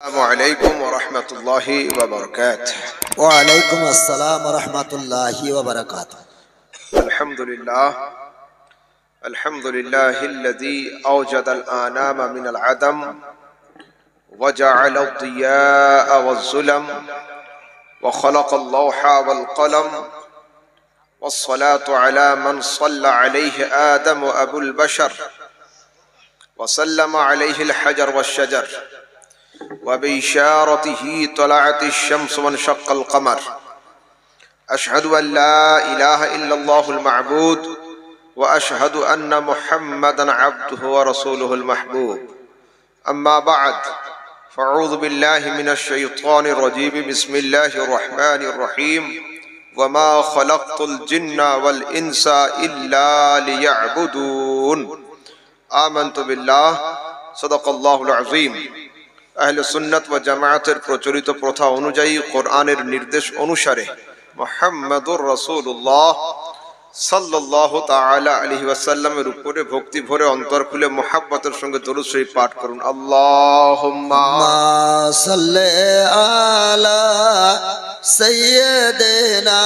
السلام عليكم ورحمة الله وبركاته. وعليكم السلام ورحمة الله وبركاته. الحمد لله الذي أوجد الآنام من العدم وجعل الضياء والظلم وخلق اللوح والقلم والصلاة على من صلى عليه آدم أبو البشر وسلم عليه الحجر والشجر وبإشارته طلعت الشمس وانشق القمر. أشهد أن لا إله إلا الله المعبود وأشهد أن محمدا عبده ورسوله المحبوب. أما بعد فأعوذ بالله من الشيطان الرجيم. بسم الله الرحمن الرحيم. وما خلقت الجن والإنس إلا ليعبدون. آمنت بالله صدق الله العظيم. আহলে সুন্নাত ওয়া জামায়াতের প্রচলিত প্রথা অনুযায়ী কোরআনের নির্দেশ অনুসারে মুহাম্মাদুর রাসূলুল্লাহ সাল্লাল্লাহু তাআলা আলাইহি ওয়াসাল্লামের উপরে ভক্তি ভরে অন্তর খুলে মুহাব্বতের সঙ্গে দরুদ শরীফ পাঠ করুন। আল্লাহুম্মা সাল্লি আলা সাইয়্যিদিনা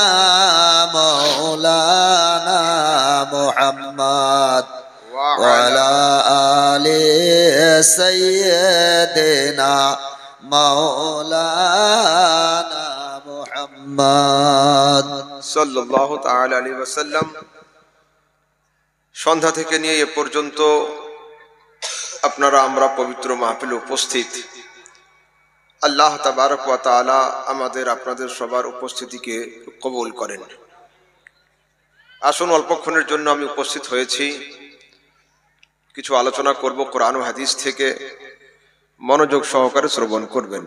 মাওলানা মুহাম্মদ وعلى آل سيدنا مولانا محمد সাল্লাল্লাহু তাআলা আলাইহি ওয়াসাল্লাম। সন্ধ্যা থেকে নিয়ে এ পর্যন্ত আমরা পবিত্র মাহফিলে উপস্থিত। আল্লাহ তাবারক ওয়া তাআলা আমাদের আপনাদের সবার উপস্থিতিকে কবুল করেন। আসুন, অল্পক্ষণের জন্য আমি উপস্থিত হয়েছি, কিছু আলোচনা করব কোরআন ও হাদিস থেকে, মনোযোগ সহকারে শ্রবণ করবেন।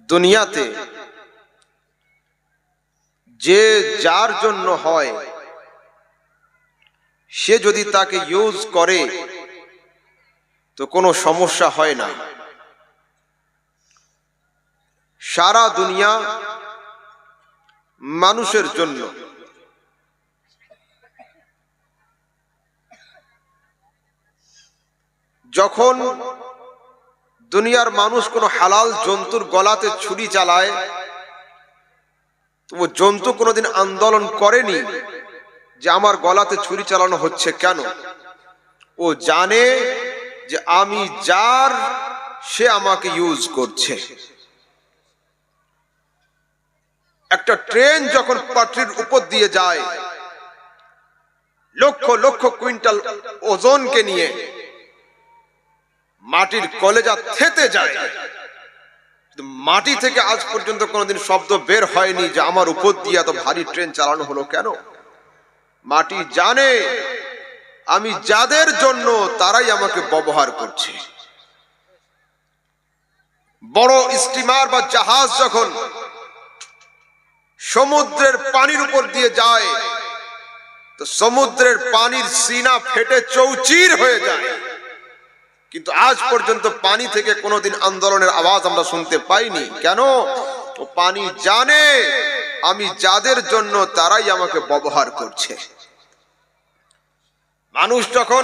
দুনিয়াতে যে যার জন্য হয়, সে যদি তাকে ইউজ করে তো কোনো সমস্যা হয় না। সারা দুনিয়া মানুষের জন্য। যখন দুনিয়ার মানুষ কোনো হালাল জন্তুর গলাতে ছুরি চালায়, তো ও জন্তু কোনোদিন আন্দোলন করেনি যে আমার গলাতে ছুরি চালানো হচ্ছে কেন। ও জানে যে আমি যার, সে আমাকে ইউজ করছে। একটা ট্রেন যখন পাটরির উপর দিয়ে যায়, লক্ষ লক্ষ কুইন্টাল ওজনকে নিয়ে, মাটির কলেজা থেতে যায়, মাটি থেকে আজ পর্যন্ত কোনোদিন শব্দ বের হয়নি যে আমার উপর দিয়ে এত ভারী ট্রেন চালানো হলো কেন। মাটি জানে আমি যাদের জন্য, তারাই আমাকে ব্যবহার করছে। বড় স্টিমার বা জাহাজ যখন সমুদ্রের পানির উপর দিয়ে যায়, তো সমুদ্রের পানির সিনা ফেটে চৌচির হয়ে যায়, কিন্তু আজ পর্যন্ত পানি থেকে কোনোদিন আন্দোলনের আওয়াজ আমরা শুনতে পাইনি। কেন? ও পানি জানে আমি যাদের জন্য, তারাই আমাকে ব্যবহার করছে। মানুষ যখন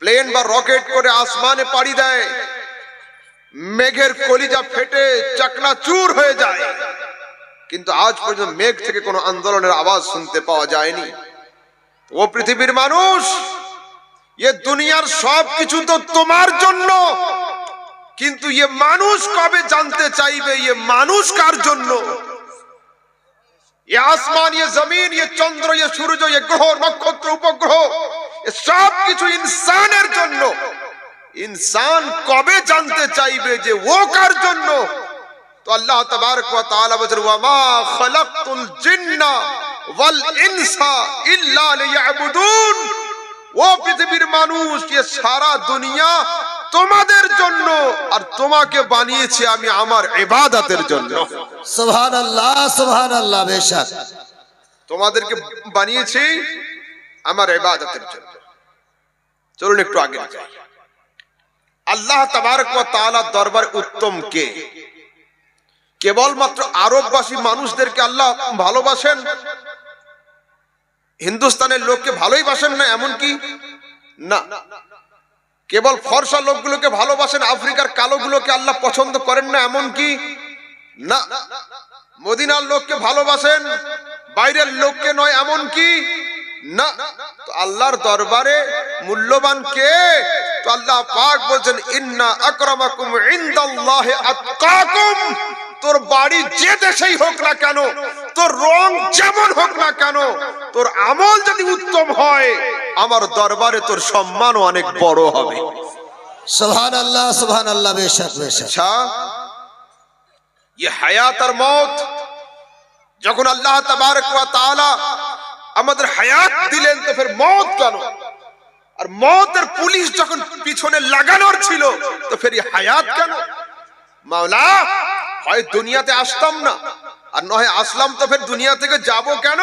প্লেন বা রকেট করে আসমানে পাড়ি দেয়, মেঘের কলিজা ফেটে চাকনাচুর হয়ে যায়, কিন্তু আজ পর্যন্ত মেঘ থেকে কোনো আন্দোলনের আওয়াজ শুনতে পাওয়া যায়নি। ও পৃথিবীর মানুষ, ये দুনিয়ার সব কিছু তো তোমার জন্য, কিন্তু ये মানুষ কবে জানতে চাইবে ये মানুষ কার জন্য। ये आसमान, ये जमीन, ये चंद्र, ये सूरज, ये ग्रह नक्षत्र उपग्रह, ये সব কিছু ইনসানের জন্য। ইনসান কবে জানতে চাইবে যে ও কার জন্য। তো আল্লাহ তাবারক ওয়া তাআলা বলেন, ওয়া মা খালাকতুল জিন্না ওয়াল ইনসা ইল্লা লিয়াবুদুন। ও পৃথিবীর মানুষ, এ সারা দুনিয়া তোমাদের জন্য, আর তোমাকে বানিয়েছি আমি আমার ইবাদতের জন্য। সুবহানাল্লাহ, সুবহানাল্লাহ। বেশক তোমাদেরকে বানিয়েছি আমার ইবাদতের জন্য। চলুন একটু আগে যাই। আল্লাহ তাবারক ওয়া তাআলার দরবারে উত্তম কে? কেবলমাত্র আরববাসী মানুষদেরকে আল্লাহ ভালোবাসেন, হিন্দুস্তানের লোককে ভালোই বাসেন না এমন কি? না, কেবল ফর্সা লোকগুলোকে ভালোবাসেন, আফ্রিকার কালোগুলোকে আল্লাহ পছন্দ করেন না এমন কি? না। মদিনার লোককে ভালোবাসেন, বাইরের লোককে নয় এমন কি? না। তো আল্লাহর দরবারে মূল্যবান কে? তো আল্লাহ পাক বলেন ইন্না আকরামাকুম ইনদাল্লাহি আতকাকুম। তোর বাড়ি যে দেশেই হোক না কেন, তোর রং যেমন হোক না কেন, তোর আমল যদি উত্তম হয়, আমার দরবারে তোর সম্মানও অনেক বড় হবে। সুবহানাল্লাহ সুবহানাল্লাহ, বেশক বেশক। আচ্ছা, ये হায়াত আর মওত, যখন আল্লাহ তাবারক ওয়া তাআলা আমাদের হায়াত দিলেন তো ফের মওত কেন? আর মওতের পুলিশ যখন পিছনে লাগানোর ছিল তো ফের এই হায়াত কেন? মাওলা, হয় দুনিয়াতে আসতাম না, আর নয় আসলাম তো ফের দুনিয়া থেকে যাব কেন?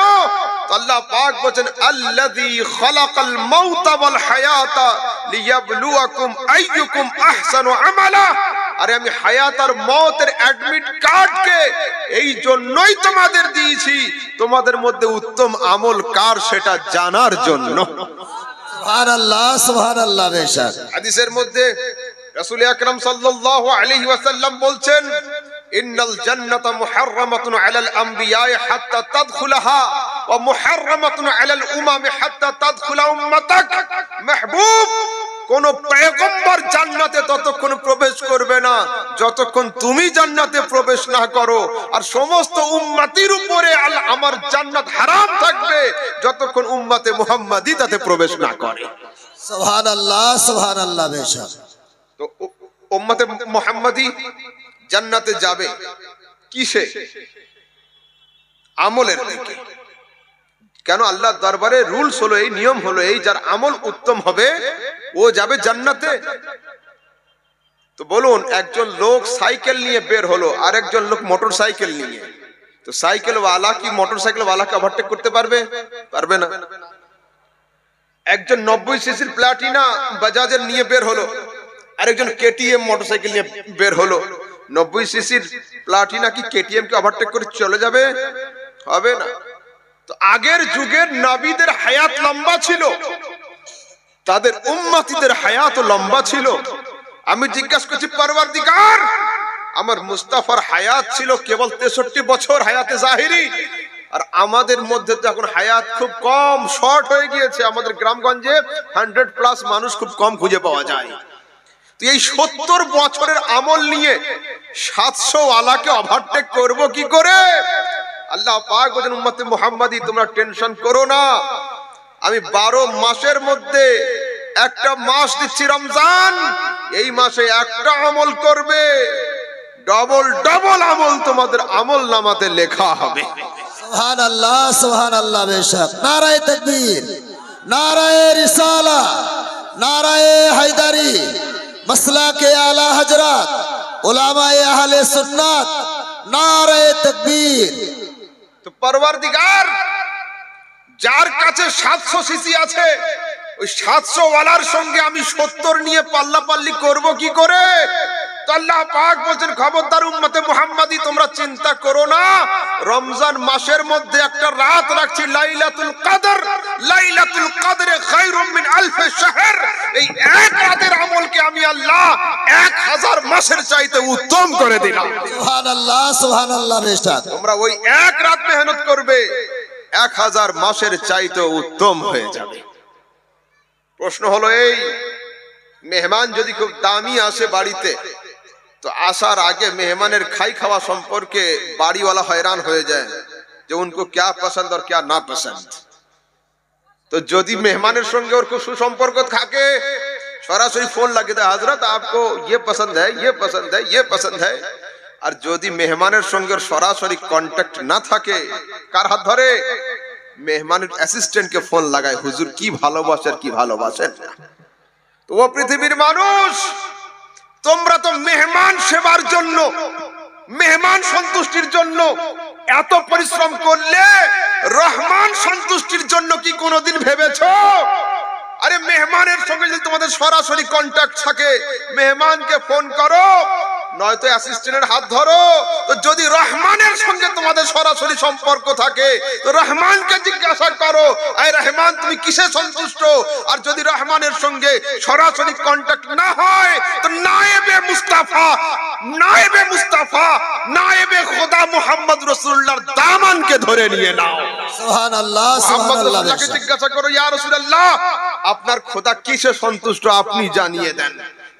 তো আল্লাহ পাক বলেন আল্লাযী খালাকাল মাউতা ওয়াল হায়াতা লিয়াবলুয়াকুম আইয়ুকুম আহসানু আমালা। আরে আমি হায়াত আর মওতের অ্যাডমিট কার্ডকে এই জন্যই তোমাদের দিয়েছি, তোমাদের মধ্যে উত্তম আমল কার সেটা জানার জন্য। সুবহানাল্লাহ সুবহানাল্লাহ, বেশক। হাদিসের মধ্যে রাসূল আকরাম সাল্লাল্লাহু আলাইহি ওয়াসাল্লাম বলছেন ইন্নাল জান্নাতা মুহাররামাতুন আলাল আমবিয়া'i হাত্তা তাদখুলাহা ওয়া মুহাররামাতুন আলাল উমামি হাত্তা তাদখুলা উম্মাতাক। মাহবুব, কোন পয়গম্বর জান্নাতে ততক্ষণ প্রবেশ করবে না যতক্ষণ তুমি জান্নাতে প্রবেশ না করো, আর সমস্ত উম্মতির উপরে আমার জান্নাত হারাম থাকবে যতক্ষণ উম্মতে মুহাম্মাদি তাতে প্রবেশ না করে। সুবহানাল্লাহ সুবহানাল্লাহ, বেশক। তো উম্মতে মুহাম্মাদি জান্নাতে যাবে কিসে? আমলের দিকে। কেন? আল্লাহর দরবারে রুলস হলো এই, নিয়ম হলো এই, যার আমল উত্তম হবে ও যাবে জান্নাতে। তো বলুন, একজন লোক সাইকেল নিয়ে বের হলো আর একজন লোক মোটর সাইকেল নিয়ে, তো সাইকেল ওয়ালা কি মোটর সাইকেল ওয়ালাকে ওভারটেক করতে পারবে? পারবে না। একজন 90 সিসির প্লাটিনা বাজাজের নিয়ে বের হলো, আরেকজন কেটিএম মোটরসাইকেল নিয়ে বের হলো। 90 সিসির প্লাটিনা কি কেটিএম কে ওভারটেক করে চলে যাবে? হবে না। তো আগের যুগের নবীদের হায়াত লম্বা ছিল, তাদের উম্মতিদের হায়াত লম্বা ছিল। আমি জিজ্ঞাসা করছি পরওয়ারদিগার, আমার মুস্তাফার হায়াত ছিল কেবল 63 বছর হায়াতে জাহিরি, আর আমাদের মধ্যে তো এখন হায়াত খুব কম, শর্ট হয়ে গিয়েছে। আমাদের গ্রামগঞ্জে 100+ মানুষ খুব কম খুঁজে পাওয়া যায়। তো এই 70 বছরের আমল নিয়ে 700 ওয়ালাকে ওভারটেক করব কি করে? আল্লাহ পাক বলেন উম্মতে মুহাম্মাদি তোমরা টেনশন করো না, আমি 12 মাসের মধ্যে একটা মাস দিচ্ছি রমজান, এই মাসে একটা আমল করবে, ডবল ডবল আমল তোমাদের আমল নামাতে লেখা হবে। সুবহানাল্লাহ সুবহানাল্লাহ, বেশক। নারায়ে তাকবীর, নারায়ে রিসালা, নারায়ে হায়দারি, মাসলাকে আলা হযরত, উলামায়ে আহলে সুন্নাত, নারায়ে তাকবীর। তো পরওয়ারদিগার, যার কাছে 700 সিসি আছে, ওই 700 ওয়ালার সঙ্গে আমি 70 নিয়ে পাল্লাপাল্লি করব কি করে? তো আল্লাহ পাক বলেন খবরদার উম্মতে মুহাম্মাদি তোমরা চিন্তা করো না, রমজান মাসের মধ্যে একটা রাত রাখছি লাইলাতুল কদর, লাইলাতুল কদরে খায়রুম মিন আলফ শাহর। এই এক রাতের আমলকে আমি আল্লাহ 1000 মাসের চাইতে উত্তম করে দিলাম। সুবহানাল্লাহ সুবহানাল্লাহ, বেশক। তোমরা ওই এক রাত মেহনত করবে, 1000 মাসের চাইতে উত্তম হয়ে যাবে। প্রশ্ন হলো এই, মেহমান যদি খুব দামি আসে বাড়িতে, তো আসার আগে মেহমানের খাই খাওয়া সম্পর্কে বাড়িওয়ালা হয়রান হয়ে যায় যে উनको क्या पसंद और क्या ना पसंद। তো যদি মেহমানের সঙ্গে ওর খুব সুসম্পর্ক থাকে, সরাসরি ফোন লাগিয়ে দেয়, হযরত आपको ये पसंद है, ये पसंद है, ये पसंद है। আর যদি মেহমানের সঙ্গে ওর সরাসরি কন্টাক্ট না থাকে, কার হাত ধরে? মেহমানের অ্যাসিস্ট্যান্টকে ফোন লাগায়, হুজুর কি ভালোবাসেন কি ভালোবাসেন না। তো ও পৃথিবীর মানুষ, তোমরা তো মেহমান সেবার জন্য, মেহমান সন্তুষ্টির জন্য এত পরিশ্রম করলে, রহমান সন্তুষ্টির জন্য কি কোনোদিন ভেবেছো? আরে মেহমানের সঙ্গে যদি তোমাদের সরাসরি কন্টাক্ট থাকে, মেহমানকে ফোন করো, নয়তো অ্যাসিস্ট্যান্টের হাত ধরো। তো যদি রহমানের সঙ্গে তোমাদের সরাসরি সম্পর্ক থাকে তো রহমানকে জিজ্ঞাসা করো, এই রহমান তুমি কিসে সন্তুষ্ট? আর যদি রহমানের সঙ্গে সরাসরি কন্টাক্ট না হয় তো নায়েবে মুস্তাফা, নায়েবে মুস্তাফা, নায়েবে খোদা মুহাম্মদ রাসূলুল্লাহর দামানকে ধরে নিয়ে নাও। সুবহানাল্লাহ, মুহাম্মদ সুবহানাল্লাহ। রাসূলুল্লাহকে জিজ্ঞাসা করো, ইয়া রাসূলুল্লাহ আপনার খোদা কিসে সন্তুষ্ট আপনি জানিয়ে দেন,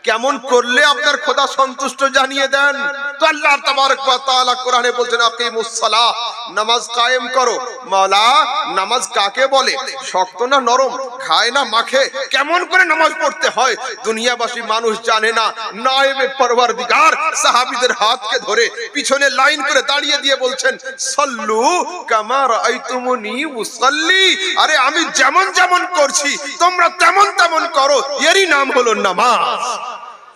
কেমন করলে আপনার খোদা সন্তুষ্ট জানিয়ে দেন। তো আল্লাহ তাবারক ওয়া তাআলা কোরআনে বলছেন আকিমুস সালাহ, নামাজ কায়েম করো। মাওলা নামাজ কাকে বলে? শক্ত না নরম, খায় না মাখে, কেমন করে নামাজ পড়তে হয় দুনিয়াবাসী মানুষ জানে না। নায়েবে পরওয়ারদিগার সাহাবীদের হাতকে ধরে পিছনে লাইন করে দাঁড়িয়ে দিয়ে বলছেন সাল্লু কামা রাআইতুমুনি উসাল্লি, আরে আমি যেমন যেমন করছি তোমরা তেমন তেমন করো, এরই নাম হলো নামাজ।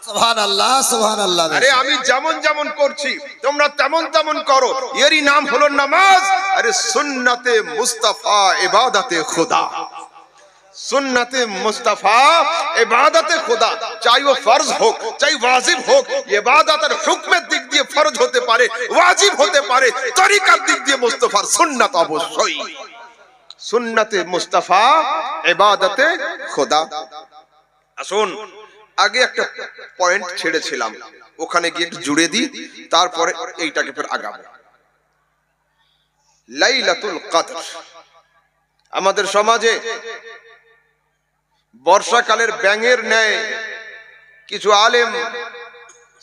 সুবহানাল্লাহ, সুবহানাল্লাহ। আরে আমি যেমন যেমন করছি তোমরা তেমন তেমন করো, এরই নাম হলো নামাজ। আরে সুন্নতে মুস্তাফা ইবাদতে খুদা, সুন্নতে মুস্তাফা ইবাদতে খুদা, চাই ও ফরজ হোক চাই ওয়াজিব হোক, ইবাদতের হুকমের দিক দিয়ে ফরজ হতে পারে, ওয়াজিব হতে পারে, তরিকার দিক দিয়ে মুস্তাফার সুন্নাত অবশ্যই। সুন্নতে মুস্তাফা ইবাদতে খুদা। আসুন আগে একটা পয়েন্ট ছেড়েছিলাম, ওখানে গিয়ে একটু জুড়ে দিই, তারপরে এইটাকে ফের আগাবো। লাইলাতুল কদর আমাদের সমাজে বর্ষাকালের ব্যাঙের ন্যায় কিছু আলেম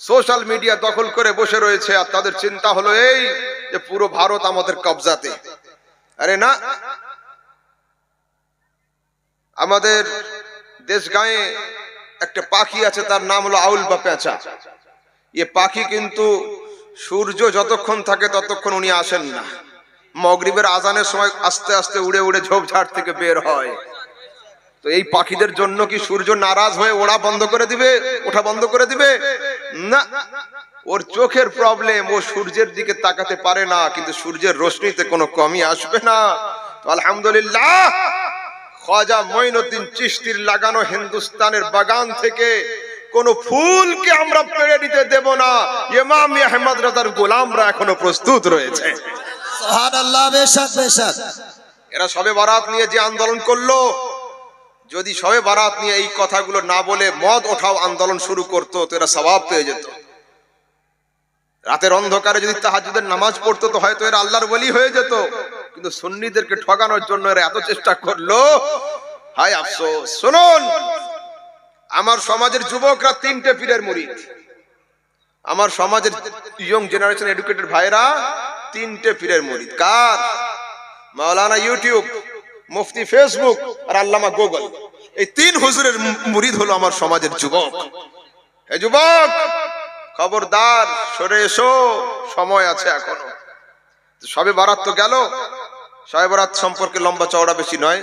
সোশ্যাল মিডিয়া দখল করে বসে রয়েছে, আর তাদের চিন্তা হলো এই যে পুরো ভারত আমাদের কবজাতে। আরে না, আমাদের দেশ গায়ে একটা পাখি আছে, তার নাম হলো আউল বা পেঁচা। এ পাখি কিন্তু সূর্য যতক্ষণ থাকে ততক্ষণ উনি আসেন না, মাগরিবের আজানের সময় আস্তে আস্তে উড়ে উড়ে ঝোপঝাড় থেকে বের হয়। তো এই পাখিদের জন্য কি সূর্য নারাজ হয়ে ওড়া বন্ধ করে দিবে, ওঠা বন্ধ করে দিবে? না, ওর চোখের প্রবলেম, ও সূর্যের দিকে তাকাতে পারে না, কিন্তু সূর্যের রোশনিতে কোনো কমই আসবে না। তো আলহামদুলিল্লাহ খাজা মঈনুদ্দিন চিশতির লাগানো হিন্দুস্তানের বাগান থেকে কোন ফুলকে আমরা পেড়ে দিতে দেব না। ইমাম আহমদ রাজার গোলামরা এখনো প্রস্তুত রয়েছে। সুবহানাল্লাহ, বেশক বেশক। এরা শবে বারাত নিয়ে যে আন্দোলন করলো, যদি শবে বারাত নিয়ে এই কথাগুলো না বলে মদ ওঠাও আন্দোলন শুরু করতো তো এরা সওয়াব পেয়ে যেত। রাতের অন্ধকারে যদি তাহাজ্জুদের নামাজ পড়তো তো হয়তো এরা আল্লাহর ওলি হয়ে যেত। কিন্তু সুন্নিদেরকে ঠকানোর জন্য এরা এত চেষ্টা করলো, হায় আফসোস। শুনুন, আমার সমাজের যুবকরা তিনটে পীরের মুরিদ, আমার সমাজের ইয়ং জেনারেশন এডুকেটেড ভাইরা তিনটে পীরের মুরিদ। কার? মাওলানা ইউটিউব, মুফতি ফেসবুক আর আল্লামা গুগল। এই তিন হুজুরের মুরিদ হলো আমার সমাজের যুবক। এই যুবক খবরদার সরে এসো, সময় আছে এখনো। শবে বারাত তো গেল, শবে বারাত সম্পর্কে লম্বা চওড়া বেশি নয়,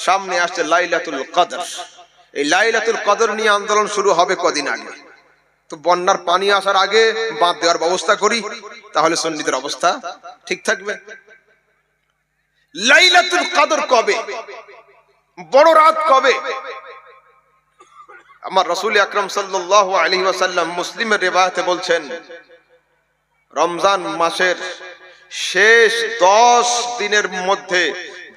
সামনে আসছে লাইলাতুল কদর। এই লাইলাতুল কদর নিয়ে আন্দোলন শুরু হবে কদিন আগে। তো বন্যার পানি আসার আগে বাঁধ দেওয়ার ব্যবস্থা করি, তাহলে সুন্নিদের অবস্থা ঠিক থাকবে। লাইলাতুল কদর কবে, বড় রাত কবে? আমার রাসূল আকরাম সাল্লাল্লাহু আলাইহি ওয়াসাল্লাম মুসলিমের রিওয়ায়াতে বলছেন, রমজান মাসের শেষ 10 দিনের মধ্যে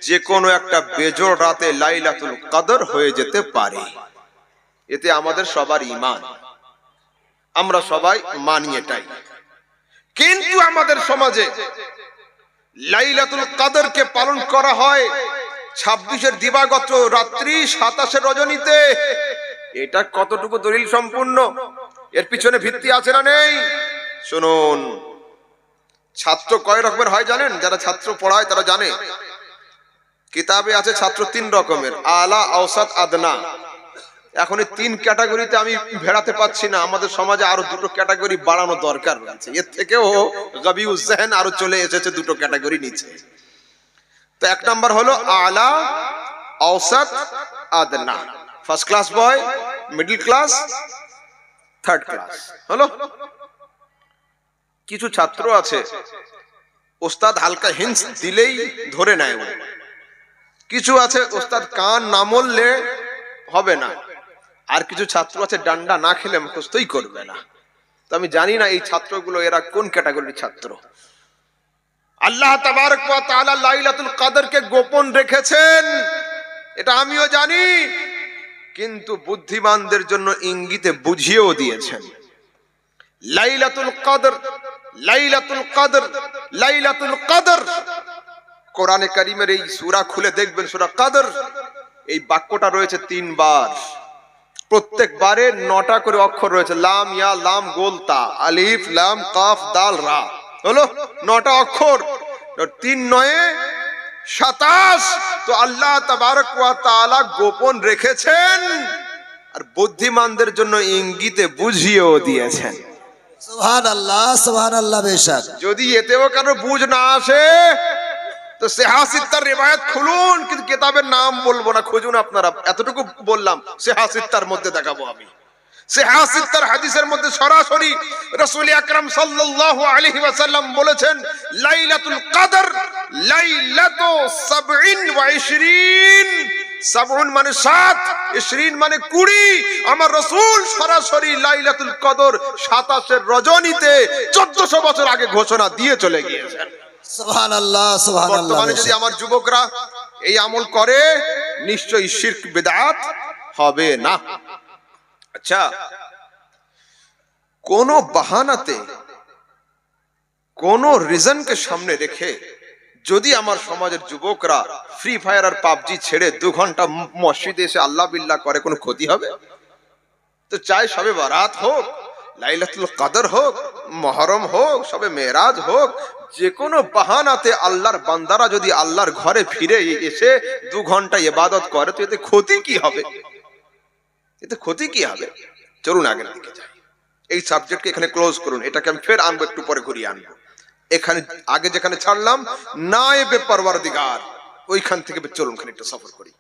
যে কোনো একটা বেজোড় রাতে লাইলাতুল কদর হয়ে যেতে পারে। এতে আমাদের সবার ঈমান, আমরা সবাই মানি এটাই। কিন্তু আমাদের সমাজে লাইলাতুল কদরকে পালন করা হয় 26-এর দিবাগত রাত্রি, 27-এর রজনীতে। এটা কতটুকু দলিল সম্পূর্ণ? এর পিছনে ভিত্তি আছে না নেই? শুনুন, ছাত্র কয় রকমের হয় জানেন? যারা ছাত্র পড়ায় তারা জানে। কিতাবে আছে ছাত্র 3 রকমের, আলা, আওসাত, আদনা। এখন এই 3 ক্যাটাগরিতে আমি ভেড়াতে পাচ্ছি না। আমাদের সমাজে আরো 2টো ক্যাটাগরি বাড়ানো দরকার রয়েছে। এর থেকেও গাবিউজ জাহন আরো চলে এসেছে 2টো ক্যাটাগরি নিচে। তো 1 নাম্বার হলো আলা, আওসাত, আদনা। First class boy, middle class, third class. হলো কিছু ছাত্র আছে ওস্তাদ হালকা হিন্স দিলেই ধরে নেয়, কিছু আছে ওস্তাদ কান না মললে হবে না, আর কিছু ছাত্র আছে ডান্ডা না খেলে মুখস্থই করবে না। তো আমি জানি না এই ছাত্রগুলো এরা কোন ক্যাটাগরির ছাত্র। আল্লাহ তাবারক ওয়া তাআলা লাইলাতুল কদরকে গোপন রেখেছেন, এটা আমিও জানি, কিন্তু বুদ্ধিমানদের জন্য ইঙ্গিতে বুঝিয়েও দিয়েছেন। লাইলাতুল কদর, লাইলাতুল কদর, লাইলাতুল কদর। কোরআনে কারীমের এই সূরা খুলে দেখবেন, সূরা কদর, এই বাক্যটা রয়েছে 3 বার। প্রত্যেকবারে 9টা করে অক্ষর রয়েছে, লাম, ইয়া, লাম, গোল, তা, আলিফ, লাম, কাফ, দাল, রা, হলো 9টা অক্ষর। 3 9 27। তো আল্লাহ তাবারক ওয়া তাআলা গোপন রেখেছেন আর বুদ্ধিমানদের জন্য ইঙ্গিতে বুঝিয়েও দিয়েছেন। সুবহানাল্লাহ, সুবহানাল্লাহ। বেশক যদি এতেও কারো বুঝ না আসে তো সেহাসিত্তার রিওয়ায়াত খুলুন, কিন্তু কিতাবের নাম বলবো না, খুঁজুন আপনারা। এতটুকু বললাম, সেহাসিত্তার মধ্যে দেখাবো আমি। সেহাসিত্তার হাদিসের মধ্যে সরাসরি রাসূল আকরাম সাল্লাল্লাহু আলাইহি ওয়াসাল্লাম বলেছেন, লাইলাতুল কদর লাইলাতু 27। 70 মানে 7, 20 মানে 20। আমার রাসূল সরাসরি লাইলাতুল কদর 27 রজনীতে 1400 বছর আগে ঘোষণা দিয়ে চলে গিয়েছেন। সুবহানাল্লাহ, সুবহানাল্লাহ। বর্তমানে যদি আমার যুবকরা এই আমল করে, নিশ্চয়ই শিরক বিদআত হবে না। আচ্ছা, কোন বাহানাতে, কোন রিজনকে সামনে রেখে যদি আমার সমাজের যুবকরা ফ্রি ফায়ার আর পাবজি ছেড়ে 2 ঘন্টা মসজিদে এসে আল্লাহ বিল্লাহ করে, কোনো ক্ষতি হবে? তো চাই শবে বারাত হোক, লাইলাতুল কদর হোক, মুহররম হোক, শবে মেরাজ হোক, যে কোনো বাহানাতে আল্লাহর বান্দারা যদি আল্লাহর ঘরে ফিরে এসে 2 ঘন্টা ইবাদত করে, তো এতে ক্ষতি কি হবে? এতে ক্ষতি কি হবে? চলুন আগের দিকে যাই। এই সাবজেক্টকে এখানে ক্লোজ করুন, এটাকে আমি ফের আনবো, একটু পরে ঘুরিয়ে আনবো। এখানে আগে যেখানে ছাড়লাম নায়েবে পরওয়ারদিগার, ওইখান থেকে চলুন খানিকটা সফর করি।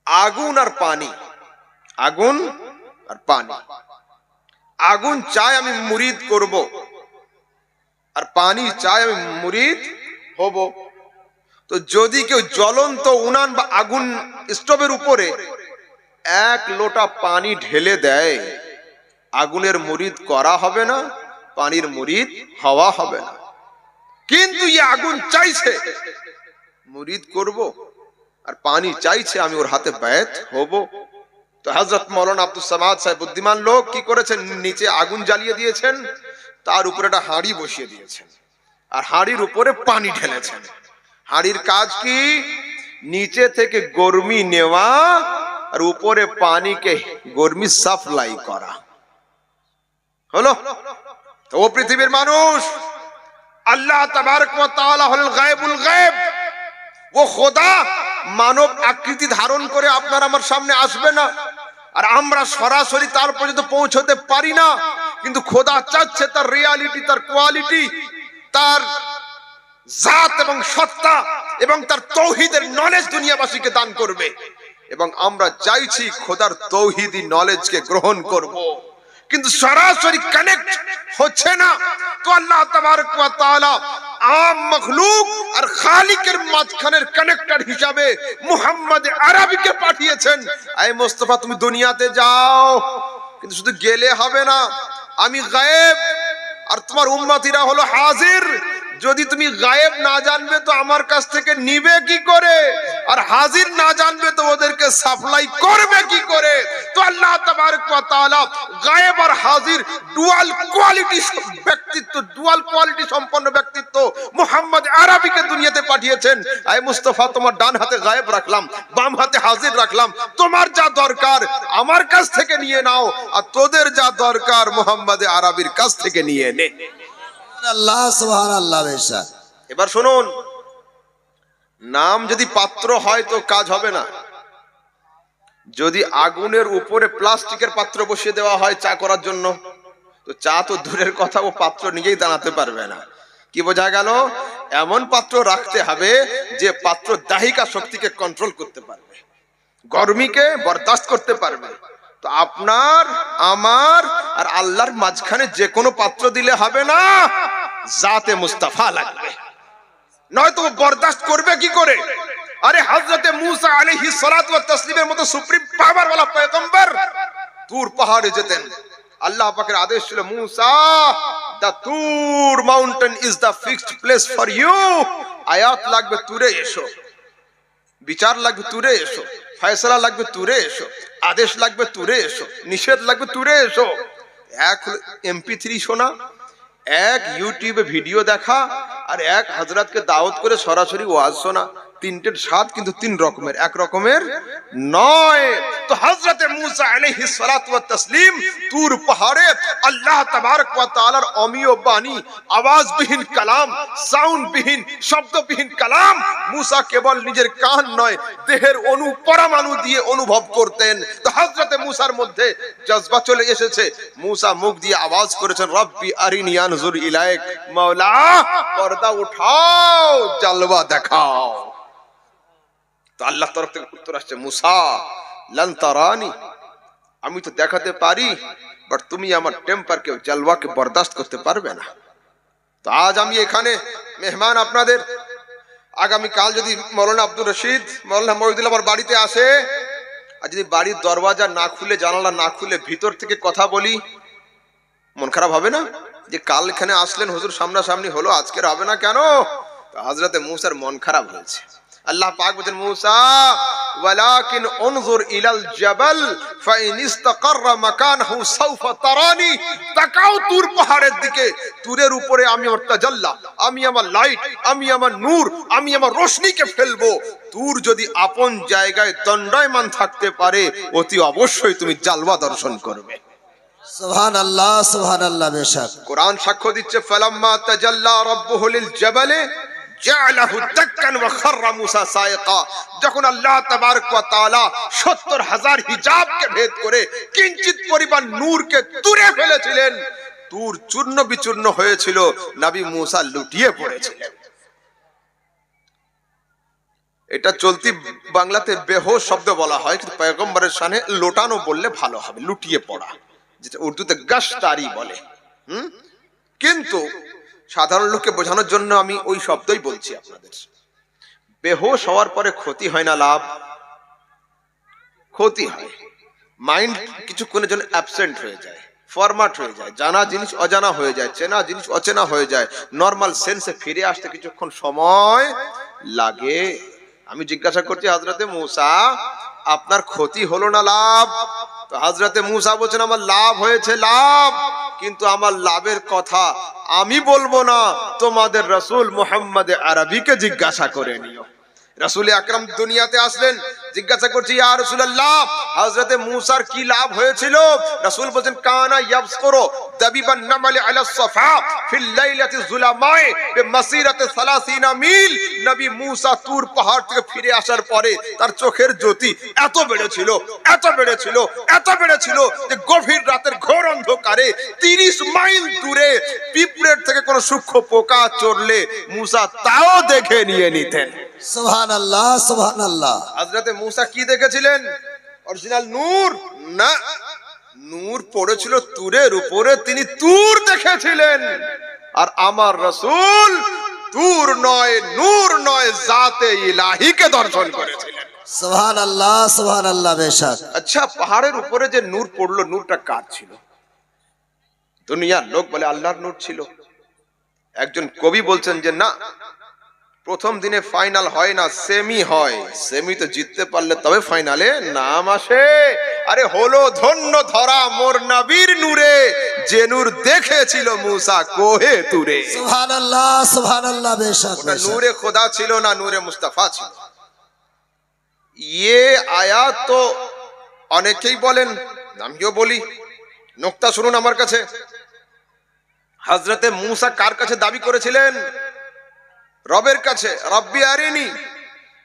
আগুন আর পানি, আগুন আর পানি। আগুন চায় আমি মুরিদ করব, আর পানি চায় আমি মুরিদ হব। তো যদি কেউ জ্বলন্ত উনান বা আগুন স্টোভের উপরে 1 লোটা পানি ঢেলে দেয়, আগুনের মুরিদ করা হবে না, পানির মুরিদ হওয়া হবে না। কিন্তু এই আগুন চাইছে মুরিদ করব, আর পানি চাইছে আমি ওর হাতে বায়াত হব। তো হযরত মাওলানা আব্দুস সামাদ সাহেব বুদ্ধিমান লোক কি করেছেন, নিচে আগুন জ্বালিয়ে দিয়েছেন, তার উপরে একটা হাঁড়ি বসিয়ে দিয়েছেন, আর হাঁড়ির উপরে পানি ঢেলেছেন। হাঁড়ির কাজ কি? নিচে থেকে গরমি নেওয়া আর উপরে পানিকে গরমি সাপ্লাই করা। হলো? তো ও পৃথিবীর মানুষ, আল্লাহ তাবারক ওয়া তাআলা হলেন গায়বুল গায়ব। ও খোদা মানব আকৃতি ধারণ করে আপনার আমার সামনে আসবে না, আর আমরা সরাসরি তার পর্যন্ত পৌঁছতে পারি না। কিন্তু খোদা চাচ্ছে তার রিয়ালিটি, তার কোয়ালিটি, তার জাত এবং সত্তা এবং তার তৌহিদের নলেজ দুনিয়াবাসীকে দান করবে, এবং আমরা চাইছি খোদার তৌহিদি নলেজকে গ্রহণ করব, কিন্তু সরাসরি কানেক্ট হচ্ছে না। তো আল্লাহ তাবারক ওয়া তাআলা আম মখলুক আর খালিকের মাঝখানের কানেক্টর হিসাবে মুহাম্মদ আরবিকে পাঠিয়েছেন। আয় মুস্তাফা, তুমি দুনিয়াতে যাও, কিন্তু শুধু গেলে হবে না, আমি গায়েব আর তোমার উম্মতিরা হলো হাজির। যদি তুমি গায়েব না জানবে তো আমার কাছ থেকে নিবে কি করে, আর হাজির না জানবে তো ওদেরকে সাপ্লাই করবে কি করে? তো আল্লাহ তাবারক ওয়া তাআলা গায়েব আর হাজির ডুয়াল কোয়ালিটি ব্যক্তিত্ব, ডুয়াল কোয়ালিটি সম্পন্ন ব্যক্তিত্ব মুহাম্মদ আরবিকে দুনিয়াতে পাঠিয়েছেন। আয় মুস্তাফা, তোমার ডান হাতে গায়েব রাখলাম, বাম হাতে হাজির রাখলাম, তোমার যা দরকার আমার কাছ থেকে নিয়ে নাও, আর তোদের যা দরকার মুহাম্মদ আরবির কাছ থেকে নিয়ে নে। আল্লাহ, সুবহানাল্লাহ। বেশক এবার শুনুন, নাম যদি পাত্র হয় তো কাজ হবে না। যদি আগুনের উপরে প্লাস্টিকের পাত্র বসিয়ে দেওয়া হয় চা করার জন্য, তো চা তো দূরের কথা, ও পাত্র নিজেই দাঁড়াতে পারবে না। কি বোঝা গেল? এমন পাত্র রাখতে হবে যে পাত্র দাহিকা শক্তিকে কন্ট্রোল করতে পারবে, গরমিকে বরদাস্ত করতে পারবে। তো আপনার, আমার আর আল্লাহর মাঝখানে যে কোনো পাত্র দিলে হবে না, জাতে মুস্তাফা লাগবে, নয়তো বরদাস্ত করবে কি করে? আরে হযরতে মূসা আলাইহিস সালাতু ওয়াত তাসলিমের মতো সুপ্রিম পাওয়ার ওয়ালা পয়গম্বর তুর পাহাড়ে যেতেন। আল্লাহ পাকের আদেশ ছিল, Musa, the Tur mountain is the fixed place for you. আয়াত লাগবে তুরে এসো, বিচার লাগবে তুরে এসো, ফয়সালা লাগবে তুরে এসো, আদেশ লাগবে তুরে এসো, নিষেধ লাগবে তুরে এসো। এক MP3 শোনা, এক ইউটিউবে ভিডিও দেখা, আর এক হযরতকে দাওয়াত করে সরাসরি ওয়াজ শোনা। তিনটের স্বাদ কিন্তু তিন রকমের, এক রকমের নয়। তো হযরতে মুসা আলাইহিস সালাতু ওয়াত তাসলিম তুর পাহাড়ে আল্লাহ তাবারক ওয়া তাআলার অমিয় বাণী, আওয়াজবিহীন কালাম, সাউন্ডবিহীন, শব্দবিহীন কালাম মুসা কেবল নিজের কান নয়, দেহের অণু পরমাণু দিয়ে অনুভব করতেন। তো হযরতে মুসার মধ্যে জজবা চলে এসেছে। মুসা মুখ দিয়ে আওয়াজ করেছেন, রব্বি আরিনি আনজুর ইলাইক, মাওলা পর্দা উঠাও, জালওয়া দেখাও। তো আল্লাহর তরফ থেকে উত্তর আসছে, মুসা লান তারানি, আমি তো দেখাতে পারি, বাট তুমি আমার টেম্পারকে, জালওয়াকে বরদাস্ত করতে পারবে না। তো আজ আমি এখানে মেহমান আপনাদের। আগামী কাল যদি মৌলানা আব্দুর রশিদ, মৌলানা মহিউদ্দিন আমার বাড়িতে আসে, আর যদি বাড়ির দরওয়াজা না খুলে, জানালা না খুলে ভিতর থেকে কথা বলি, মন খারাপ হবে না? যে কাল এখানে আসলেন, হুজুর সামনাসামনি হলো, আজকের হবে না কেন? তো হযরতে মুসার মন খারাপ হয়েছে। আল্লাহ পাক বলেন, মুসা ওয়ালাকিন উনজুর ইলাল জাবাল ফাইন ইসতাকাররা মাকানহু সাউফা তারানি। তাকাও তুর পাহাড়ের দিকে, তুরের উপরে আমি আমার তাজাল্লা, আমি আমার লাইট, আমি আমার নূর, আমি আমার রোশনীকে ফেলবো। তুর যদি আপন জায়গায় দণ্ডায়মান থাকতে পারে, অতি অবশ্যই তুমি জালওয়া দর্শন করবে। সুবহানাল্লাহ, সুবহানাল্লাহ। বেশক কোরআন সাক্ষ্য দিচ্ছে, ফালাম্মা তাজাল্লা রাব্বুহু লিল জাবালে জাআলাহু দাক্কান ওয়া খাররা মুসা সাইকা। যখন আল্লাহ তাবারক ওয়া তাআলা ৭০,০০০ হিজাবকে ভেদ করে কিঞ্চিত পরিমাণ নূরকে তুরে ফেলেছিলেন, তুর চূর্ণ বিচূর্ণ হয়েছিল, নবী মুসা লুটিয়ে পড়েছিলেন। এটা চলতি বাংলাতে বেহোশ শব্দ বলা হয়, কিন্তু পয়গম্বরের শানে লোটানো বললে ভালো হবে, লুটিয়ে পড়া, যেটা উর্দুতে গাশতারি বলে। কিন্তু সাধারণ লোককে বোঝানোর জন্য আমি ওই শব্দই বলছি আপনাদের। বেহোশ হওয়ার পরে ক্ষতি হয় না, লাভ ক্ষতি হয়। মাইন্ড কিছুক্ষণের জন্য অ্যাবসেন্ট হয়ে যায়, ফরম্যাট হয়ে যায়, জানা জিনিস অজানা হয়ে যায়, চেনা জিনিস অচেনা হয়ে যায়, নর্মাল সেন্সে ফিরে আসতে কিছুক্ষণ সময় লাগে। আমি জিজ্ঞাসা করছি, হযরতে মুসা আপনার ক্ষতি হলো না লাভ? তো হযরতে মুসা বলছেন, আমার লাভ হয়েছে, লাভ, কিন্তু আমার লাভের কথা আমি বলবো না, তোমাদের রাসূল মুহাম্মদ আরবিকে জিজ্ঞাসা করে নিও। রাসূল আকরাম দুনিয়াতে আসলেন, জিজ্ঞাসা করছি, ইয়া রাসূলুল্লাহ হযরতে মুসার কি লাভ হয়েছিল? রাসূল বলেন, কানা ইয়াবসকুরু দাবিবান নামালি আলা সাফা ফিল লাইলাতি যুলামাই বিমাসিরাতি 30 মিল। নবী মুসা তুর পাহাড় থেকে ফিরে আসার পরে তার চোখের জ্যোতি এত বেড়েছিল, এত বেড়েছিল, এত বেড়েছিল যে গভীর রাতের ঘোর অন্ধকারে 30 মাইল দূরে পিঁপড়ের থেকে কোনো সূক্ষ্ম পোকা চড়লে মুসা তাও দেখে নিয়ে নিতেন। সুবহানাল্লাহ, সুবহানাল্লাহ। হযরতে মুসা কি দেখেছিলেন? অরিজিনাল নূর না, নূর পড়েছিল তুরের উপরে, তিনি তুর দেখেছিলেন। আর আমার রাসূল তুর নয়, নূর নয়, জাতে ইলাহিকে দর্শন করেছিলেন। সুবহানাল্লাহ, সুবহানাল্লাহ। বেশক আচ্ছা, পাহাড়ের উপরে যে নূর পড়লো, নূরটা কার ছিল? দুনিয়ার লোক বলে আল্লাহর নূর ছিল। একজন কবি বলছেন যে না, প্রথম দিনে ফাইনাল হয় না, সেমি হয়। সেমি তো জিততে পারলে তবে ফাইনালে নাম আসে। আরে হলো ধন্য ধরা মোর নবীর নূরে, যে নূর দেখেছিল মুসা কোহে তুরে। সুবহানাল্লাহ, সুবহানাল্লাহ। বেশক ওটা নূরে খোদা ছিল না, নূরে মুস্তাফা ছিল। ये আয়াত তো অনেকেই বলেন, আমিও বলি, নোকতা শুনুন আমার কাছে। হযরতে মুসা কার কাছে দাবি করেছিলেন? রবের কাছে। রব্বি আরিনি,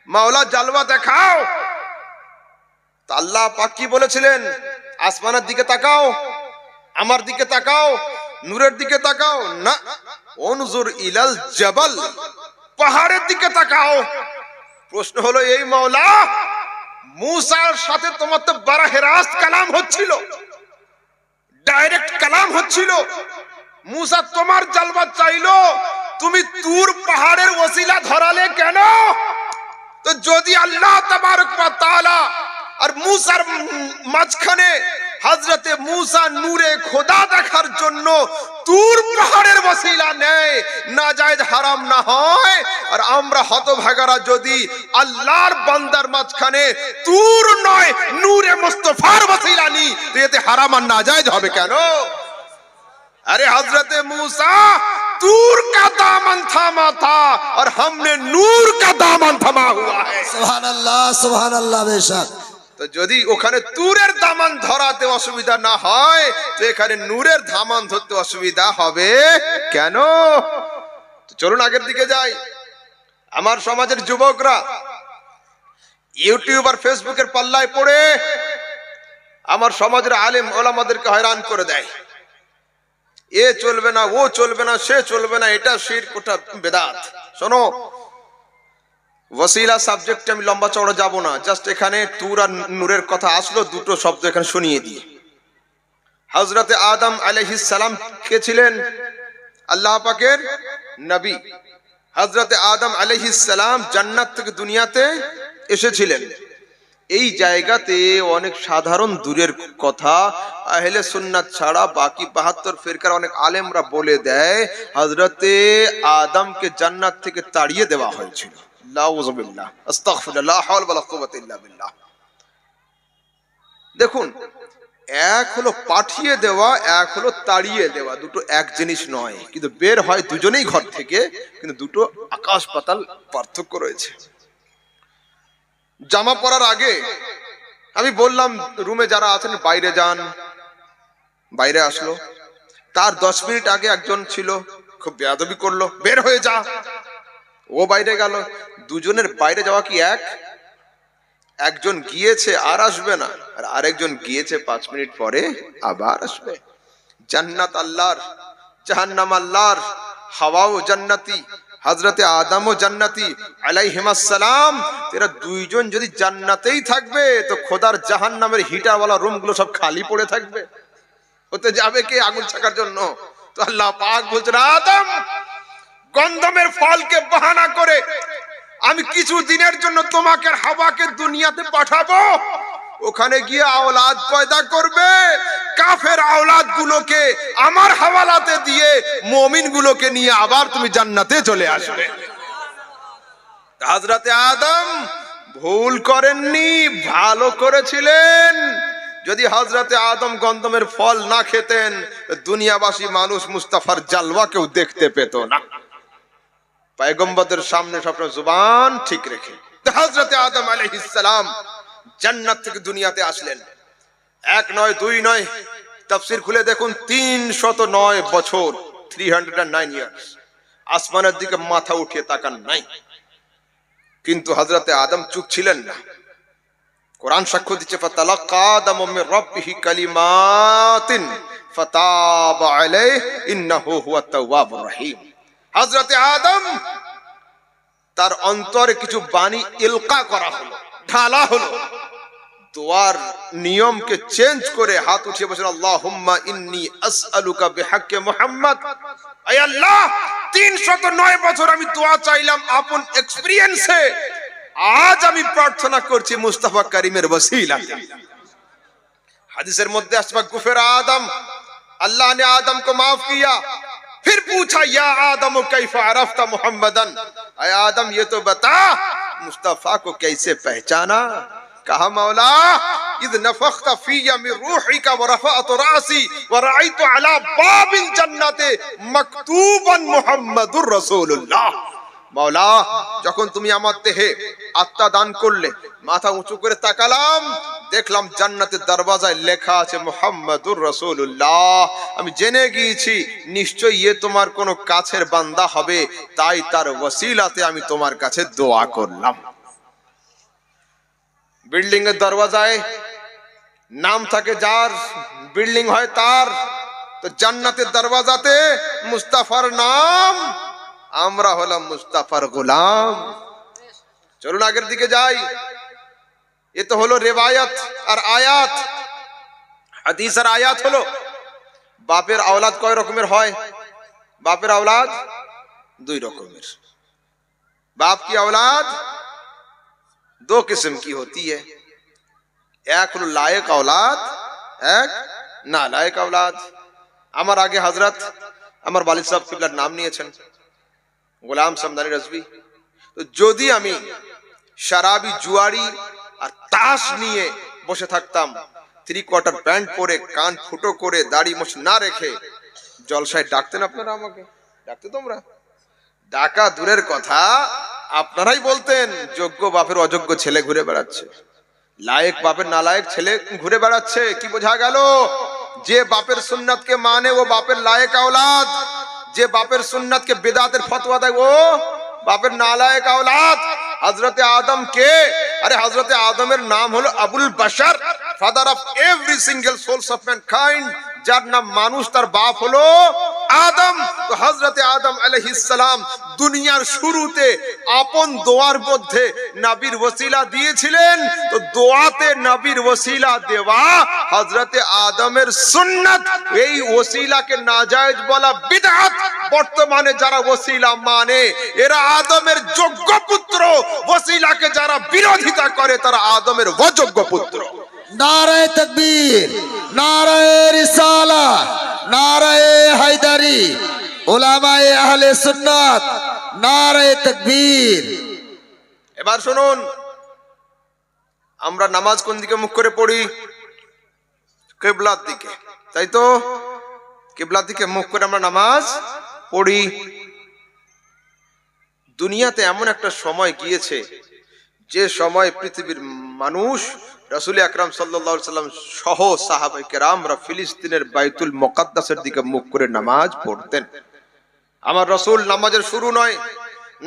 মাওলা জালওয়া দেখাও। আল্লাহ পাক কি বলেছিলেন? আসমানের দিকে তাকাও, আমার দিকে তাকাও, নূরের দিকে তাকাও না, উনজুর ইলাল জাবাল, পাহাড়ের দিকে তাকাও। প্রশ্ন হলো, এই মাওলা, মুসার সাথে তোমার তো বারাহে রাস্ত কালাম হচ্ছিল, ডাইরেক্ট কালাম হচ্ছিল। মুসা তোমার জালওয়া চাইলো, তুমি তুর পাহাড়ের ওসিলা ধরালে কেন? তো যদি আল্লাহ তাবারক ওয়া তাআলা আর মুসার মাঝখানে হযরতে মূসা নূরে খোদা দেখার জন্য তুর পাহাড়ের ওসিলা নেয়, নাজায়েজ হারাম না হয়। আর আমরা হতভাগারা যদি আল্লাহর বান্দার মাঝখানে তুর নয় নূরে মুস্তাফার ওসিলা নি, তো এতে হারাম আর নাজায়েজ হবে কেন? अरे हजरत मूसा तूर का दामन थामा था और हमने नूर का दामन थमा हुआ है। সুবহান আল্লাহ বেশক। তো যদি ওখানে তুরের দামান ধরাতে অসুবিধা না হয়, তো এখানে নূরের দামান ধরতে অসুবিধা হবে কেন? চলুন আগের দিকে যাই। আমার সমাজের যুবকরা ইউটিউব আর ফেসবুকের পাল্লায় পড়ে আমার সমাজের আলেম ওলামাদেরকে হয়রান করে দেয়। এ চলবে না, ও চলবে না, সে চলবে না, এটা শিরক, ওটা বেদাত। শোনো, ওসিলা সাবজেক্টে আমি লম্বা চওড়া যাব না, জাস্ট এখানে তুর আর নূরের কথা আসলো, দুটো শব্দ এখানে শুনিয়ে দিই। হযরতে আদম আলাইহিস সালাম কে ছিলেন? আল্লাহ পাকের নবী। হযরতে আদম আলাইহিস সালাম জান্নাত থেকে দুনিয়াতে এসেছিলেন। এই জায়গাতে অনেক সাধারণ দূরের কথা আহলে সুন্নাত ছাড়া বাকি 72 ফিরকার অনেক আলেমরা বলে দেয় হযরতে আদমকে জান্নাত থেকে তাড়িয়ে দেওয়া হয়েছিল। লাউযুবিল্লাহ, আস্তাগফিরুল্লাহ, লা হাওলা ওয়ালা কুওয়াতা ইল্লা বিল্লাহ। দেখুন, এক হলো পাঠিয়ে দেওয়া, এক হলো তাড়িয়ে দেওয়া, দুটো এক জিনিস নয়। কিন্তু বের হয় দুজনেই ঘর থেকে, কিন্তু দুটো আকাশ পাতাল পার্থক্য রয়েছে। জামা পরার আগে আমি বললাম রুমে যারা আছেন বাইরে যান, বাইরে আসলো। তার 10 মিনিট আগে একজন ছিল, খুব বেয়াদবি করলো, বের হয়ে যা, ও বাইরে গেল। দুজনের বাইরে যাওয়া কি এক? একজন গিয়েছে আর আসবে না, আর আরেকজন গিয়েছে 5 মিনিট পরে আবার আসবে। জান্নাত আল্লাহর, জাহান্নাম আল্লাহর, হাওয়াও জান্নাতি, হযরতে আদমও জান্নাতি আলাইহিমাস সালাম। এরা দুইজন যদি জান্নাতেই থাকবে, তো খোদার জাহান্নামের হিটারওয়ালা রুমগুলো সব খালি পড়ে থাকবে। হতে যাবে কে আগুন ছাকার জন্য? তো আল্লাহ পাক বলছেন, আদম, গন্ধমের ফলকে বাহানা করে আমি কিছু দিনের জন্য তোমাকে হাওয়াকে দুনিয়াতে পাঠাবো। ওখানে গিয়ে আওলাদ পয়দা করবে, কাফের আওলাদ গুলোকে আমার হাওয়ালাতে দিয়ে মুমিন গুলোকে নিয়ে আবার তুমি জান্নাতে চলে আসবে। হযরতে আদম ভুল করেননি, ভালো করেছিলেন। যদি হযরতে আদম গন্ধমের ফল না খেতেন, দুনিয়াবাসী মানুষ মুস্তাফার জালওয়া কেউ দেখতে পেত না। পয়গম্বরদের সামনে সবসময় জুবান ঠিক রেখে হযরতে আদম আলাইহিস সালাম জান্নাত থেকে দুনিয়াতে আসলেন। 1 নয় 2 নয়, তাফসীর খুলে দেখুন 309 বছর, 309 ইয়ার্স আসমানের দিকে মাথা উঠিয়ে তাকান নাই। কিন্তু হযরতে আদম চুপ ছিলেন না। কোরআন সাক্ষ্য দিচ্ছে, ফাতালাক্কা আদামু মির রাব্বিহি কালিমাতিন ফাতাবা আলাইহি ইন্নাহু হুয়াত তাওয়াবুর রহিম। হযরতে আদম তার অন্তরে কিছু বাণী ইলকা করা হলো, ঢালা হলো। দোয়ার নিয়মকে চেঞ্জ করে হাত উঠিয়ে বলেন, আল্লাহুম্মা ইন্নী আসআলুকা বিহাক্কি মুহাম্মদ। আয় আল্লাহ, 309 বছর আমি দোয়া চাইলাম আপন এক্সপেরিয়েন্সে, আজ আমি প্রার্থনা করছি মুস্তাফা করিমের ওসিলাতে। হাদিসের মধ্যে আসবে গুফরা আদম, अल्लाह ने आदम को माफ किया। फिर पूछा, या आदम कैफा अरफ्ता मुहम्मदन, ऐ आदम ये तो बता मुस्तफा को कैसे पहचाना। कहा, मौला इद नफख्ता फिया मिन रूहिका व रफअतु रासी व रअयतु अला बाबिल जन्नति मकतूबन मुहम्मदुर रसूलुल्लाह। मौला, যখন তুমি আমার দেহে আত্মা দান করলে, মাথা উঁচু করে তাকালাম, দেখলাম জান্নাতের দরওয়াজায় লেখা আছে মুহাম্মাদুর রাসূলুল্লাহ। আমি জেনে গিয়েছি নিশ্চয়ই এ তোমার কোনো কাছের বান্দা হবে, তাই তার ওসিলাতে আমি তোমার কাছে দোয়া করলাম। বিল্ডিং এর দরওয়াজায় নাম থাকে যার, বিল্ডিং হয় তার, তো জান্নাতের দরওয়াজাতে মুস্তাফার নাম, আমরা হলাম মুস্তাফার গোলাম। চলুন আগের দিকে যাই। এ তো হলো রেওয়ায়াত আর আয়াত। হাদিস আর আয়াত হলো বাপের আওলাদ কয় রকমের হয়? বাপের আওলাদ 2 রকমের। बाप की औलाद 2 किस्म की होती है। एक हलो लायक औलाद এক নালায়েক আওলাদ। আমার আগে হযরত আমার ওয়ালিদ সাহেব কিবলার নাম নিয়েছেন, গোলাম সমদানি রাজভী। তো যদি আমি শরাবি, জুয়ারি আর তাস নিয়ে বসে থাকতাম, 3/4 প্যান্ট পরে, কান ফুটো করে, দাড়ি মোছ না রেখে, জলসায় ডাকতেন আপনারা আমাকে? ডাকতে তোমরা? ডাকা দূরের কথা, আপনারাই বলতেন যোগ্য বাপের অযোগ্য ছেলে ঘুরে বেড়াচ্ছে, লায়েক বাপের নালায়েক ছেলে ঘুরে বেড়াচ্ছে। কি বোঝা গেল? যে বাপের সুন্নাতকে মানে ও বাপের লায়েক আওলাদ, যে বাপের সুন্নাতকে বেদাতের ফতোয়া দেয় ও বাপের নালায়েক আওলাদ। হযরতে আদম কে? আরে হযরতে আদমের নাম হলো Abul Bashar, father of every single souls of mankind. যার নাম মানুষ, তার বাপ হলো আদম। তো হযরতে আদম আলাইহিস সালাম দুনিয়ার শুরুতে আপন দোয়ার মধ্যে নবীর ওসিলা দিয়েছিলেন। তো দোয়াতে নবীর ওসিলা দেওয়া হযরতে আদমের সুন্নাত। এই ওসিলাকে নাজায়েজ বলা বিদআত। বর্তমানে যারা ওসিলা মানে এরা আদমের যোগ্য পুত্র, ওসিলাকে যারা বিরোধিতা করে তারা আদমের অযোগ্য পুত্র। নারায়ে তাকবীর, নারায়ে রিসালাহ, নারায়ে হায়দারি, উলামায়ে আহলে সুন্নাত, নারায়ে তাকবীর। এবার শুনুন, আমরা নামাজ কোন দিকে মুখ করে পড়ি? কিবলার দিকে, তাই তো? কিবলার দিকে মুখ করে আমরা নামাজ পড়ি। দুনিয়াতে এমন একটা সময় গিয়েছে যে সময় পৃথিবীর মানুষ রাসূল আকরাম সাল্লাল্লাহু আলাইহি সাল্লাম সহ সাহাবায়ে কেরামরা ফিলিস্তিনের বাইতুল মুকাদ্দাসের দিকে মুখ করে নামাজ পড়তেন। আমার রাসূল নামাজের শুরু নয়,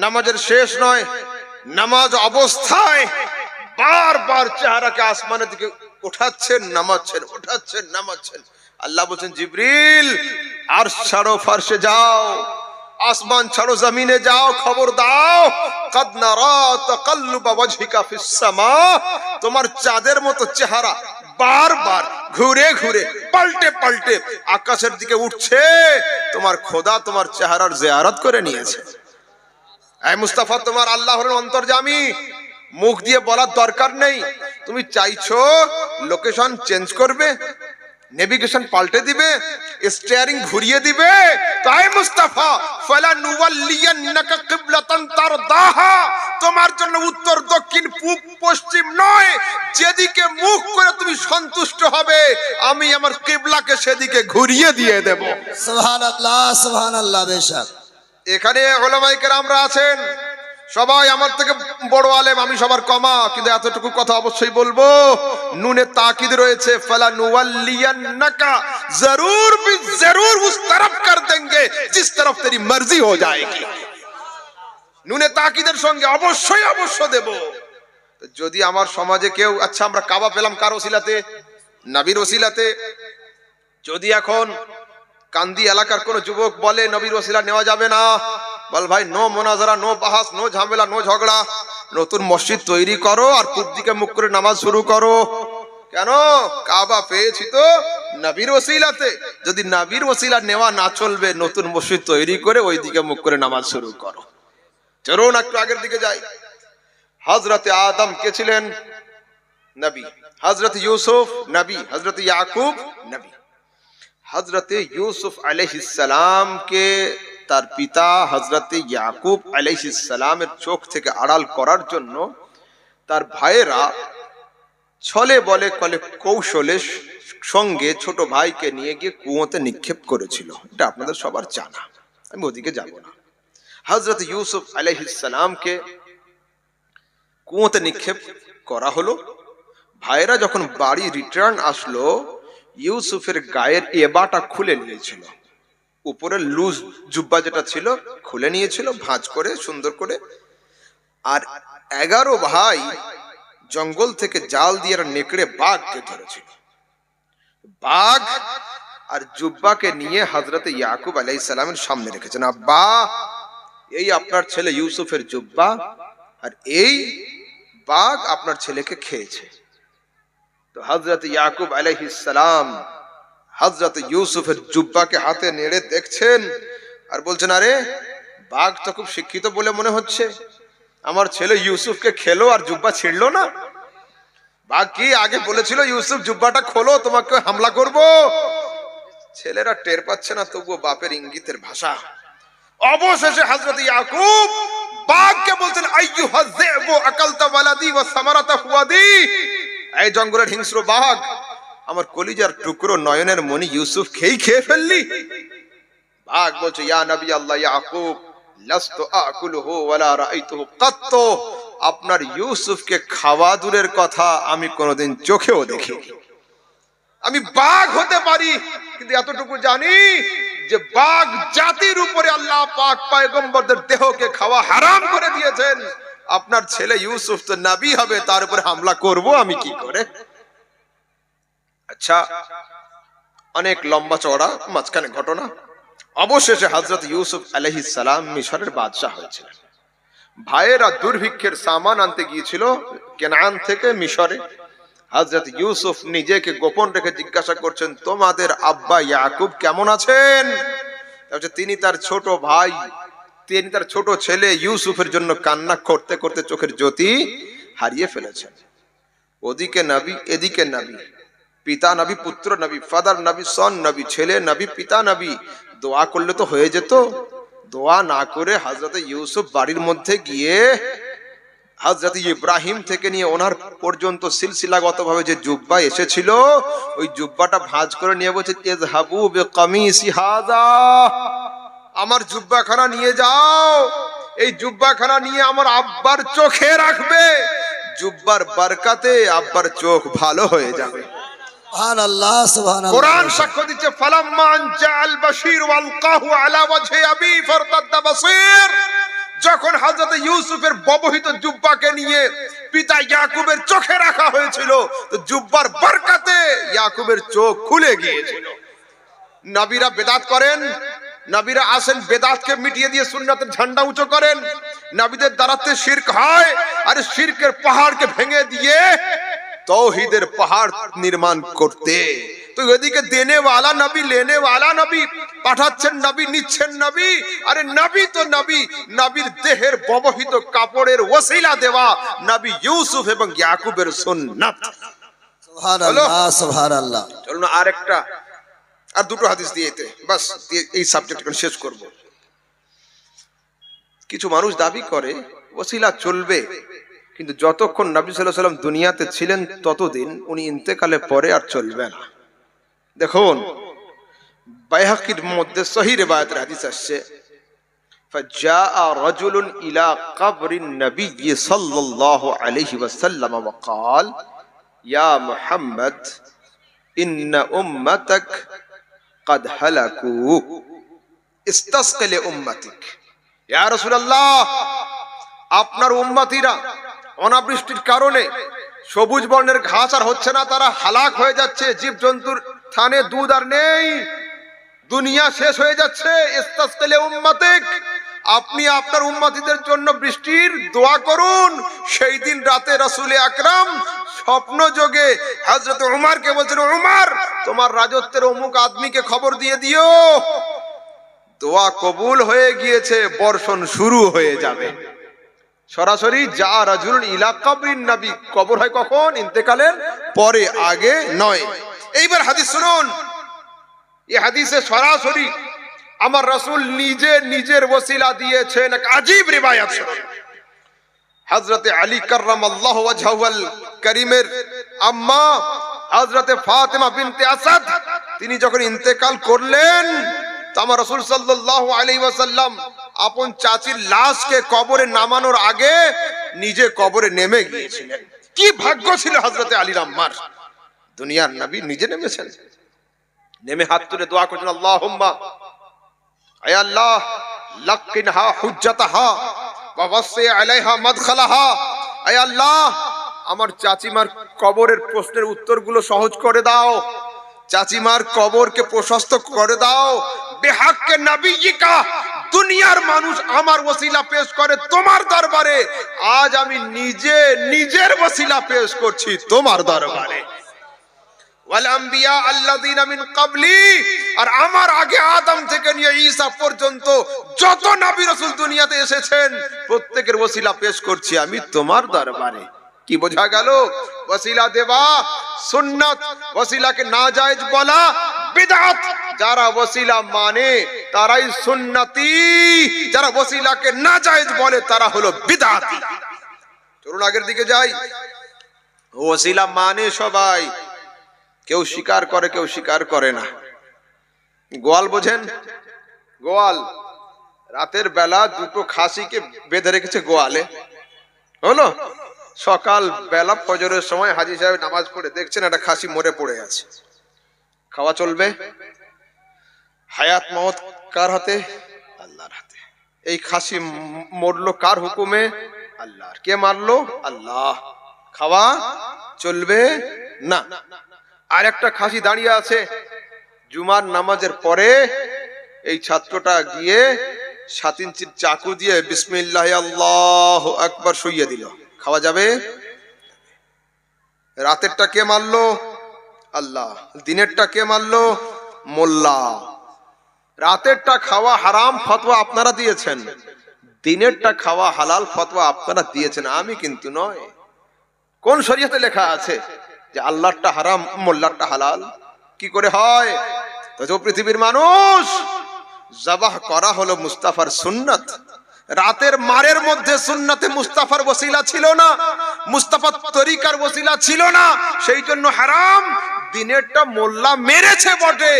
নামাজের শেষ নয়, নামাজ অবস্থায় বারবার চেহারাকে আসমানের দিকে উঠাচ্ছেন, নামাচ্ছেন, উঠাচ্ছেন, নামাচ্ছেন। আল্লাহ বলেন, জিবরিল আরশ ছাড়ো, ফারশে যাও, আসমান ছাড়ো, জমিনে যাও, খবর দাও, কাদ নারা তাকাল্লুবা ওয়াজহিকা ফিস সামা। তোমার চাঁদের মতো চেহারা বারবার ঘুরে ঘুরে পাল্টে পাল্টে আকাশের দিকে উঠছে। তোমার খোদা তোমার চেহারার জিয়ারত করে নিয়েছে। এই মুস্তাফা, তোমার আল্লাহ হলেন অন্তর্যামী, মুখ দিয়ে বলার দরকার নেই। তুমি চাইছো লোকেশন চেঞ্জ করবে, নেভিগেশন পাল্টে দিবে, স্টিয়ারিং ঘুরিয়ে দিবে। তাই মুস্তাফা, ফালা নুওয়াল্লিয়ান্নাকা কিবলাতান তারদাহা, তোমার জন্য উত্তর, দক্ষিণ, পূব, পশ্চিম নয়, যেদিকে মুখ করে তুমি সন্তুষ্ট হবে আমি আমার কিবলাকে সেদিকে ঘুরিয়ে দিয়ে দেব। সুবহানাল্লাহ, সুবহানাল্লাহ। বেশক এখানে উলামায়ে কেরামরা আছেন, সবাই আমার থেকে বড় আলেম, আমি সবার কমা, কিন্তু এতটুকু কথা অবশ্যই বলবো, নুনে তাকিদ রয়েছে, ফালা নুওয়াল্লিয়ান্নাকা, জরুর বি জরুর উস तरफ कर देंगे जिस तरफ तेरी मर्जी हो जाएगी। নুনে তাকিদের সঙ্গে অবশ্যই অবশ্য দেব। যদি আমার সমাজে কেউ, আচ্ছা আমরা কাবা পেলাম কার ওসিলাতে? নবীর ওসিলাতে। যদি এখন কান্দি এলাকার কোন যুবক বলে নবীর ওসিলা নেওয়া যাবে না, বল ভাই, নো মোনাজারা, নো বাহাস, নো ঝামেলা, নো ঝগড়া, নতুন মসজিদ তৈরি করো আর পূব দিকে মুখ করে নামাজ শুরু করো। কেন? কাবা পেয়েছি তো নবীর ওসিলাতে। যদি নবীর ওসিলা নেওয়া না চলবে, নতুন মসজিদ তৈরি করে ওই দিকে মুখ করে নামাজ শুরু করো। চলুন একটু আগের দিকে যাই। হযরতে আদম কে ছিলেন? নবী। হযরতে ইউসুফ নবী, হযরতে ইয়াকুব নবী। হযরতে ইউসুফ আলাইহিস সালাম কে তার পিতা হযরতে ইয়াকুব আলাইহিস সালামের চোখ থেকে আড়াল করার জন্য তার ভাইয়েরা ছলে বলে কলে কৌশলে সঙ্গে ছোট ভাইকে নিয়ে গিয়ে কুয়োতে নিক্ষেপ করেছিল। এটা আপনাদের সবার জানা, আমি ওদিকে যাব না। হযরত ইউসুফ আলাইহিস সালামকে কুয়োতে নিক্ষেপ করা হলো। ভাইয়েরা যখন বাড়ি রিটার্ন আসলো, ইউসুফের গায়ের এবাটা খুলে নিয়েছিল, উপরে লুজ জুব্বা যেটা ছিল খুলে নিয়েছিল ভাঁজ করে সুন্দর করে। আর 11 ভাই জঙ্গল থেকে জাল দিয়ে নেকড়ে বাঘকে ধরেছিল। বাঘ আর জুব্বাকে নিয়ে হযরতে ইয়াকুব আলাইহিস সালামের সামনে রেখেছেন। আব্বা, এই আপনার ছেলে ইউসুফের জুব্বা, আর এই বাঘ আপনার ছেলেকে খেয়েছে। তো হযরতে ইয়াকুব আলাইহিস সালাম হযরতে ইউসুফের জুব্বাকে হাতে নেড়ে দেখছেন আর বলছেন, আরে বাঘ তো খুব শিক্ষিত বলে মনে হচ্ছে, আমার ছেলে ইউসুফকে খেলো আর জুব্বা ছিঁড়লো না। বাকি আগে বলেছিল ইউসুফ জুব্বাটা খোলো, তোমাকে হামলা করব। ছেলেরা টের পাচ্ছে না, তবুও বাপের ইঙ্গিতের ভাষা। অবশেষে হযরত ইয়াকুব বাঘকে বলছেন, আইয়ুহাজ যিবু আকালতা ওয়ালাদি ওয়া সামারাতা ফুয়াদি, এই জঙ্গলের হিংস্র বাঘ, আমার কলিজার টুকরো নয়নের মণি ইউসুফ খেয়ে ফেললি। বাঘ বলছে, ইয়া নবী আল্লাহ ইয়াকুব, লাস্তু আকুলুহু ওয়ালা রাআইতুহু কাত্ত, আপনার ইউসুফকে খাওয়া দূরের কথা আমি কোনোদিন চোখেও দেখিনি। আমি বাঘ হতে পারি, কিন্তু এতটুকু জানি যে বাঘ জাতির উপরে আল্লাহ পাক পয়গম্বরদের দেহকে খাওয়া হারাম করে দিয়েছেন। আপনার ছেলে ইউসুফ তো নবী হবে, তার উপরে হামলা করব আমি কি করে? আচ্ছা, অনেক লম্বা চওড়া মাঝখানে ঘটনা। অবশেষে হযরত ইউসুফ আলাইহিস সালাম মিশরের বাদশা হয়েছিলেন। ভাইয়েরা দুর্ভিক্ষের সামান আনতে গিয়েছিল কেনান থেকে মিশরে। হযরত ইউসুফ নিজেকে গোপন রেখে জিজ্ঞাসা করছেন, তোমাদের আব্বা ইয়াকুব কেমন আছেন? তিনি তার ছোট ভাই, তিনি তার ছোট ছেলে ইউসুফের জন্য কান্না করতে করতে চোখের জ্যোতি হারিয়ে ফেলেছেন। ওদিকে নবী, এদিকে নবী, পিতা নবী, পুত্র নবী, ফাদার নবী, সন নবী, ছেলে নবী, পিতা নবী। দোয়া করলে তো হয়ে যেত। দোয়া না করে হযরত ইউসুফ বাড়ির মধ্যে গিয়ে হযরত ইব্রাহিম থেকে নিয়ে ওনার পর্যন্ত সিলসিলাগতভাবে যে জুব্বা এসেছিল, ওই জুব্বাটা ভাঁজ করে নিয়ে বলছে, ইযহাবু বিকামিসি হাযা, আমার জুব্বাখানা নিয়ে যাও, এই জুব্বাখানা নিয়ে আমার আব্বার চোখে রাখবে, জুব্বার বরকতে আব্বার চোখ ভালো হয়ে যাবে। সুবহানাল্লাহ, সুবহানাল্লাহ। কোরআন সাক্ষ্য দিচ্ছে, ফালাম্মা জাআল বাশীর ওয়ালকাহু আলা ওয়াজহি আবি ফারতাদ্দা বাসীর, যখন হযরত ইউসুফের ব্যবহৃত জুব্বাকে নিয়ে পিতা ইয়াকুবের চোখে রাখা হয়েছিল, তো জুব্বার বরকতে ইয়াকুবের চোখ খুলে গিয়েছিল। নবীরা বেদাত করেন, নবীরা আসেন বেদাতকে মিটিয়ে দিয়ে সুন্নাতের ঝান্ডা উঁচু করেন। নবীদের দ্বারাতে শিরক হয়, আর শিরকের পাহাড়কে ভেঙে দিয়ে তৌহিদের পাহাড় নির্মাণ করতে। তো এদিকে দেনে ওয়ালা নবী, লেনে ওয়ালা নবী, পাঠাচ্ছেন নবী, নিচ্ছেন নবী। আরে নবী তো নবী, নবীর দেহের ব্যবহৃত কাপড়ের ওসিলা দেওয়া নবী ইউসুফ এবং ইয়াকুবের সুন্নাত। সুবহানাল্লাহ, সুবহানাল্লাহ। চলুন আরেকটা, আর দুটো হাদিস দিয়েতে বাস এই সাবজেক্ট শেষ করব। কিছু মানুষ দাবি করে ওসিলা চলবে, কিন্তু যতক্ষণ নবী সাল্লাল্লাহু আলাইহি ওয়াসাল্লাম দুনিয়াতে ছিলেন ততদিন, উনি ইন্তেকালের পরে আর চলবে না। দেখুন, বাইহাকির মধ্যে সহিহ রিওয়ায়াতের হাদিস আসছে, ফাজাআ রাজুলুন ইলা কবরিন নবী সাল্লাল্লাহু আলাইহি ওয়াসাল্লাম ওয়া ক্বাল, ইয়া মুহাম্মদ ইন্না উম্মাতাক قد هلكوا استسق لأمتك। ইয়া রাসূলুল্লাহ, আপনার উম্মতিরা অনাবৃষ্টির কারণে সবুজ বর্ণের ঘাস আর হচ্ছে না, তারা হালাক হয়ে যাচ্ছে, জীবজন্তুর থানে দুধ আর নেই, দুনিয়া শেষ হয়ে যাচ্ছে। ইস্তাসকা লিউম্মাতিক, আপনি আপনার উম্মতিদের জন্য বৃষ্টির দোয়া করুন। সেই দিন রাতে রাসূল আকরাম স্বপ্ন যোগে হযরত উমরকে বলছেন, উমর, তোমার রাজত্বের অমুক আদমিকে খবর দিয়ে দিও, দোয়া কবুল হয়ে গিয়েছে, বর্ষণ শুরু হয়ে যাবে। সরাসরি যা রাজুল ইলা কবরিন নবী, কবর হয় কখন? ইন্তেকালের পরে, আগে নয়। এইবার হাদিস শুনুন, এই হাদিসে সরাসরি আমার রাসূল নিজে নিজের ওসিলা দিয়েছেন। এক আজীব রিওয়ায়াত শুনুন। হযরতে আলী কাররামাল্লাহু ওয়াজহুল কারীমের আম্মা হযরতে ফাতেমা বিনতে আসাদ, তিনি যখন ইন্তেকাল করলেন, তো আমার রাসূল সাল্লাল্লাহু আলাইহি ওয়াসাল্লাম আপন চাচির লাশকে কবরে নামানোর আগে নিজে কবরে নেমে গিয়েছিলেন। কি ভাগ্য ছিল হযরতে আলীর আম্মার, দুনিয়ার নবী নিজে নেমেছেন, নেমে হাত তুলে দোয়া করছেন, আল্লাহুম্মা, আয় আল্লাহ, লাকিনহা হুজ্জাতাহা ওয়া ওয়াসি আলাইহা মাদখালাহা, আয় আল্লাহ, আমার চাচিমার কবরের প্রশ্নের উত্তরগুলো সহজ করে দাও, চাচিমার কবরকে প্রশস্ত করে দাও। বিহাক্কে নবিয়িকা, দুনিয়ার মানুষ আমার ওসিলা পেশ করে তোমার দরবারে, আজ আমি নিজে নিজের ওসিলা পেশ করছি তোমার দরবারে। ওয়াল আম্বিয়া আল্লাযিনা মিন ক্বাবলি, আর আমার আগে আদম থেকে নিয়ে ঈসা পর্যন্ত যত নবী রাসূল দুনিয়াতে এসেছেন, প্রত্যেকের ওসিলা পেশ করছি আমি তোমার দরবারে। কি বোঝা গেল? ওসিলা দেওয়া সুন্নাত, ওসিলাকে নাজায়েজ বলা বিদআত। যারা ওসিলা মানে তারাই সুন্নতি, যারা ওসিলাকে নাজায়েজ বলে তারা হলো বিদআতি। চলুন আগের দিকে যাই। ওসিলা মানে সবাই, কেউ স্বীকার করে কেউ স্বীকার করে না। গোয়াল বোঝেন? গোয়াল রাতের বেলা দুটো খাসিকে বেঁধে রেখেছে গোয়ালে, হলো সকাল বেলা ফজরের সময় হাজী সাহেব নামাজ পড়ে দেখছেন একটা খাসি মরে পড়ে আছে। খাওয়া চলবে? হায়াত মওত কার হাতে? আল্লাহর হাতে। এই খাসি মরলো কার হুকুমে? আল্লাহর। কে মারলো? আল্লাহ। খাওয়া চলবে না। আর একটা খাসি দাঁড়িয়ে আছে, জুমার নামাজের পরে এই ছাত্রটা গিয়ে 7 ইঞ্চির চাকু দিয়ে বিসমিল্লাহ আল্লাহু আকবার শুইয়ে দিল। খাওয়া যাবে? রাতেরটা কে মারলো? আল্লাহ। দিনেরটা কে মারলো? মোল্লা। রাতেরটা খাওয়া হারাম ফতোয়া আপনারা দিয়েছেন, দিনেরটা খাওয়া হালাল ফতোয়া আপনারা দিয়েছেন, আমি কিন্তু নয়। কোন শরীয়তে লেখা আছে যে আল্লাহরটা হারাম মোল্লারটা হালাল? কি করে হয়? তো পৃথিবীর মানুষ, জবাহ করা হলো মুস্তাফার সুন্নাত। রাতের মারের মধ্যে সুন্নাতে মুস্তাফার ওসিলা ছিল না, মুস্তাফার তরিকার ওসিলা ছিল না, সেই জন্য হারাম। দিনেরটা মোল্লা মেরেছে বটে,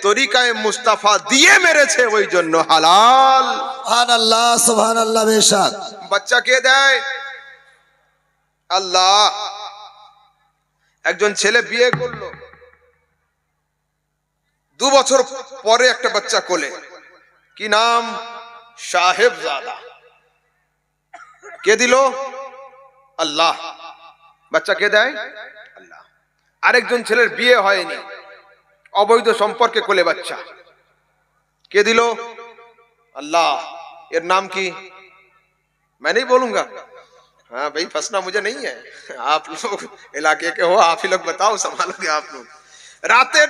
তরিকায় মুস্তাফা দিয়ে মেরেছে, ওই জন্য হালাল। সুবহানাল্লাহ সুবহানাল্লাহ। বেশক। বাচ্চা কে দেয়? আল্লাহ। একজন ছেলে বিয়ে করলো, 2 বছর পরে একটা বাচ্চা কোলে। কি নাম? সাহেবজাদা। কে দিল? আল্লাহ। বাচ্চা কে দেয়? আল্লাহ। আরেকজন ছেলের বিয়ে হয়নি, অবৈধ সম্পর্কে কোলে বাচ্চা। কে দিল? अल्लाह। এর নাম কি? मैं नहीं बोलूंगा। हाँ भाई फंसना मुझे नहीं है, आप लोग इलाके के हो, आप ही लोग बताओ, संभालोगे आप लोग। রাতের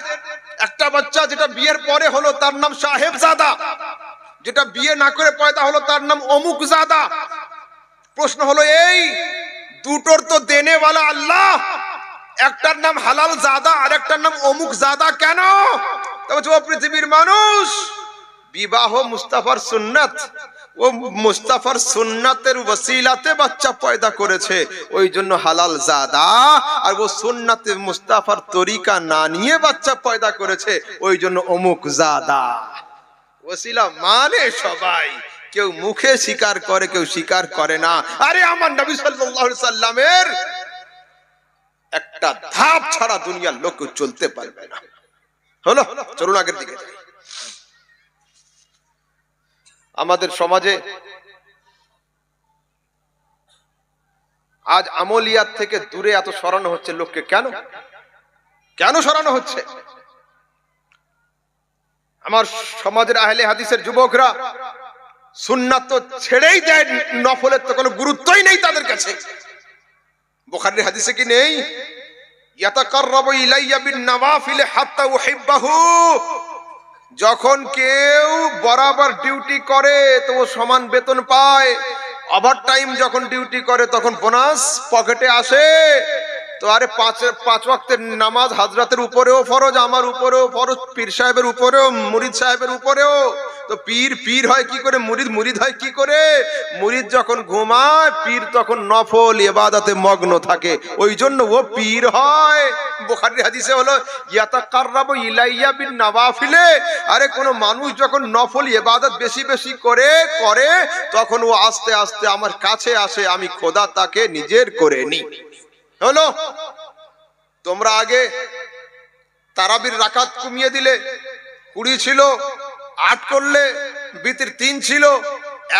একটা বাচ্চা যেটা বিয়ের পরে হলো তার নাম সাহেবজাদা, যেটা বিয়ে না করে পয়দা হলো তার নাম অমুকজাদা। প্রশ্ন হলো এই দুটোর তো দেনেওয়ালা আল্লাহ, একটার নাম হালাল জাদা আর একটার নাম অমুকজাদা কেন? তবে পৃথিবীর মানুষ, বিবাহ মুস্তাফার সুন্নাত, ও মুস্তাফার সুন্নাতের ওসিলাতে বাচ্চা পয়দা করেছে, ওই জন্য হালাল জাদা। আর ও সুন্নাতে মুস্তাফার তরিকা না নিয়ে বাচ্চা পয়দা করেছে, ওই জন্য অমুক জাদা। ওসিলা মানে সবাই, কেউ মুখে স্বীকার করে কেউ স্বীকার করে না। আরে আমার নবী সাল্লাল্লাহু আলাইহি সাল্লামের একটা ধাপ ছাড়া দুনিয়ার লোক চলতে পারবে না। হলো, চলুন আগের দিকে যাই। আমাদের সমাজে আজ আমলিয়াত থেকে দূরে এত সরানো হচ্ছে লোককে। কেন কেন সরানো হচ্ছে? আমার সমাজের আহলে হাদিসের যুবকরা সুন্নাত তো ছেড়েই দেয়, নফলের তো কোনো গুরুত্বই নেই তাদের কাছে। বুখারীর হাদিসে কি নেই? ইয়াতাকাররাবু ইলাইয়া বিন নওয়াফিল হাত্তা উহিব্বাহু। যখন কেউ বরাবর ডিউটি করে তো ও সমান বেতন পায়, ওভার টাইম যখন ডিউটি করে তখন বোনাস পকেটে আসে। তো আরে 5 ওয়াক্তের নামাজ হাজরাতের উপরেও ফরজ, আমার উপরেও ফরজ, পীর সাহেবের উপরেও, মুরিদ সাহেবের উপরেও। তো পীর পীর হয় কি করে, মুরিদ মুরিদ হয় কি করে? মুরিদ যখন ঘুমায়, পীর তখন নফল ইবাদতে মগ্ন থাকে, ওই জন্য ও পীর হয়। বুখারীর হাদিসে হলো ইয়াতাকাররাবু ইলাইয়া বিন নওয়াফিলে। আরে কোন মানুষ যখন নফল ইবাদত বেশি বেশি করে তখন ও আস্তে আস্তে আমার কাছে আসে, আমি খোদা তাকে নিজের করে নি। হলো, তোমরা আগে তারাবির রাকাত কমিয়ে দিলে, 20 ছিল 8 করলে, বিতির 3 ছিল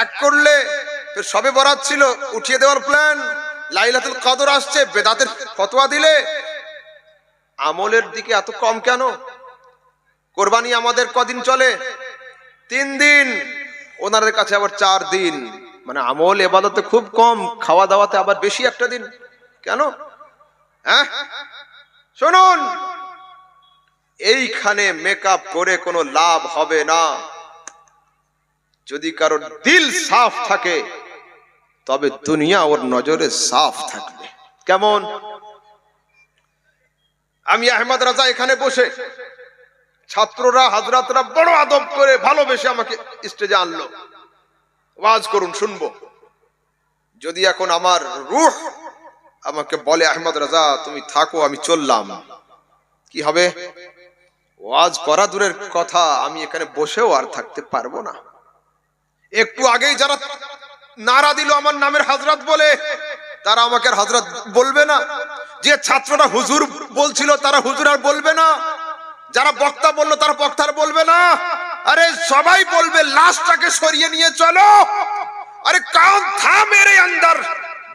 1 করলে, ফের শবে বরাত ছিল উঠিয়ে দেওয়ার প্ল্যান, লাইলাতুল কদর আসছে বেদাতের ফতোয়া দিলে। আমলের দিকে এত কম কেন? কোরবানি আমাদের কদিন চলে? 3 দিন, ওনাদের কাছে আবার 4 দিন। মানে আমল ইবাদতে খুব কম, খাওয়া দাওয়াতে আবার বেশি একটা দিন। কেন? হ্যাঁ শুনুন, এইখানে মেকআপ করে কোনো লাভ হবে না। যদি কারো দিল সাফ থাকে তবে দুনিয়া ওর নজরে সাফ থাকবে। কেমন? আমি আহমদ রাজা এখানে বসে, ছাত্ররা হাজরাতরা বড় আদব করে ভালোবেসে আমাকে স্টেজে আনলো, ওয়াজ করুন শুনবো। যদি এখন আমার রূহ আমাকে বলে আহমদ রাজা তুমি থাকো আমি চললাম, কি হবে? ওয়াজ করা দূরের কথা, আমি এখানে বসেও আর থাকতে পারবো না। একটু আগেই যারা নারা দিল আমার নামের হাজরাত বলে, তারা আমাকে আর হাজরাত বলবে না। যে ছাত্ররা হুজুর বলছিল তারা হুজুর আর বলবে না। যারা বক্তা বললো তারা বক্তার বলবে না। আরে সবাই বলবে লাশটাকে সরিয়ে নিয়ে চলো। अरे कौन था मेरे अंदर